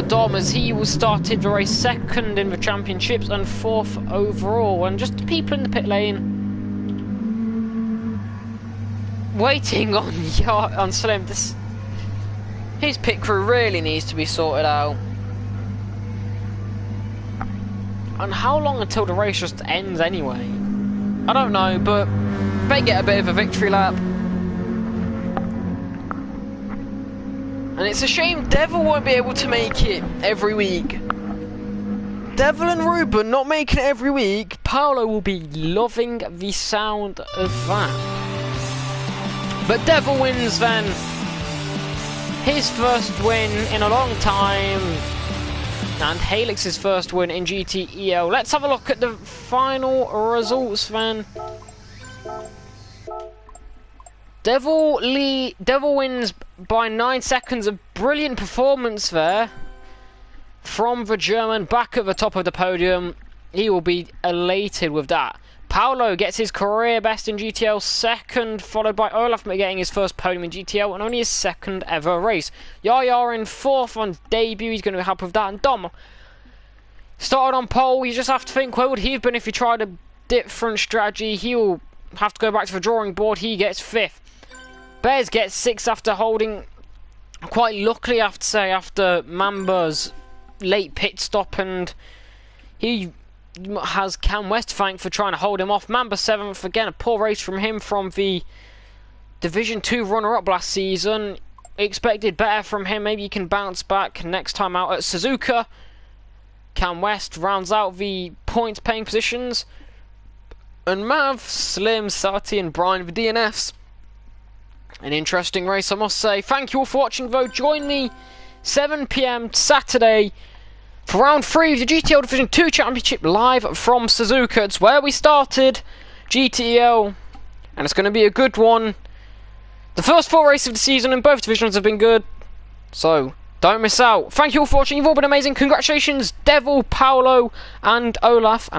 Dom, as he was started the race second in the championships and fourth overall, and just the people in the pit lane waiting on Slim. His pit crew really needs to be sorted out. And how long until the race just ends anyway? I don't know, but they get a bit of a victory lap. And it's a shame Devil won't be able to make it every week. Devil and Ruben not making it every week, Paolo will be loving the sound of that. But Devil wins then. His first win in a long time. And Helix's first win in GTEL. Let's have a look at the final results then. Devil wins by 9 seconds. A brilliant performance there from the German, back at the top of the podium. He will be elated with that. Paolo gets his career best in GTL, second, followed by Olaf getting his first podium in GTL and only his second ever race. Yaya in fourth on debut, he's going to be happy with that. And Dom started on pole. You just have to think, where would he have been if he tried a different strategy? He will have to go back to the drawing board. He gets fifth. Bez gets sixth after holding, quite luckily I have to say, after Mamba's late pit stop, and he has Cam West to thank for trying to hold him off. Mamba 7th, again a poor race from him from the Division 2 runner-up last season. Expected better from him, maybe he can bounce back next time out at Suzuka. Cam West rounds out the points paying positions. And Mav, Slim, Sati and Brian, the DNFs. An interesting race, I must say. Thank you all for watching though. Join me 7 PM Saturday for round 3 of the GTL Division 2 Championship live from Suzuka. It's where we started GTL, and it's going to be a good one. The first 4 races of the season in both divisions have been good, so don't miss out. Thank you all for watching. You've all been amazing. Congratulations, Devil, Paolo and Olaf.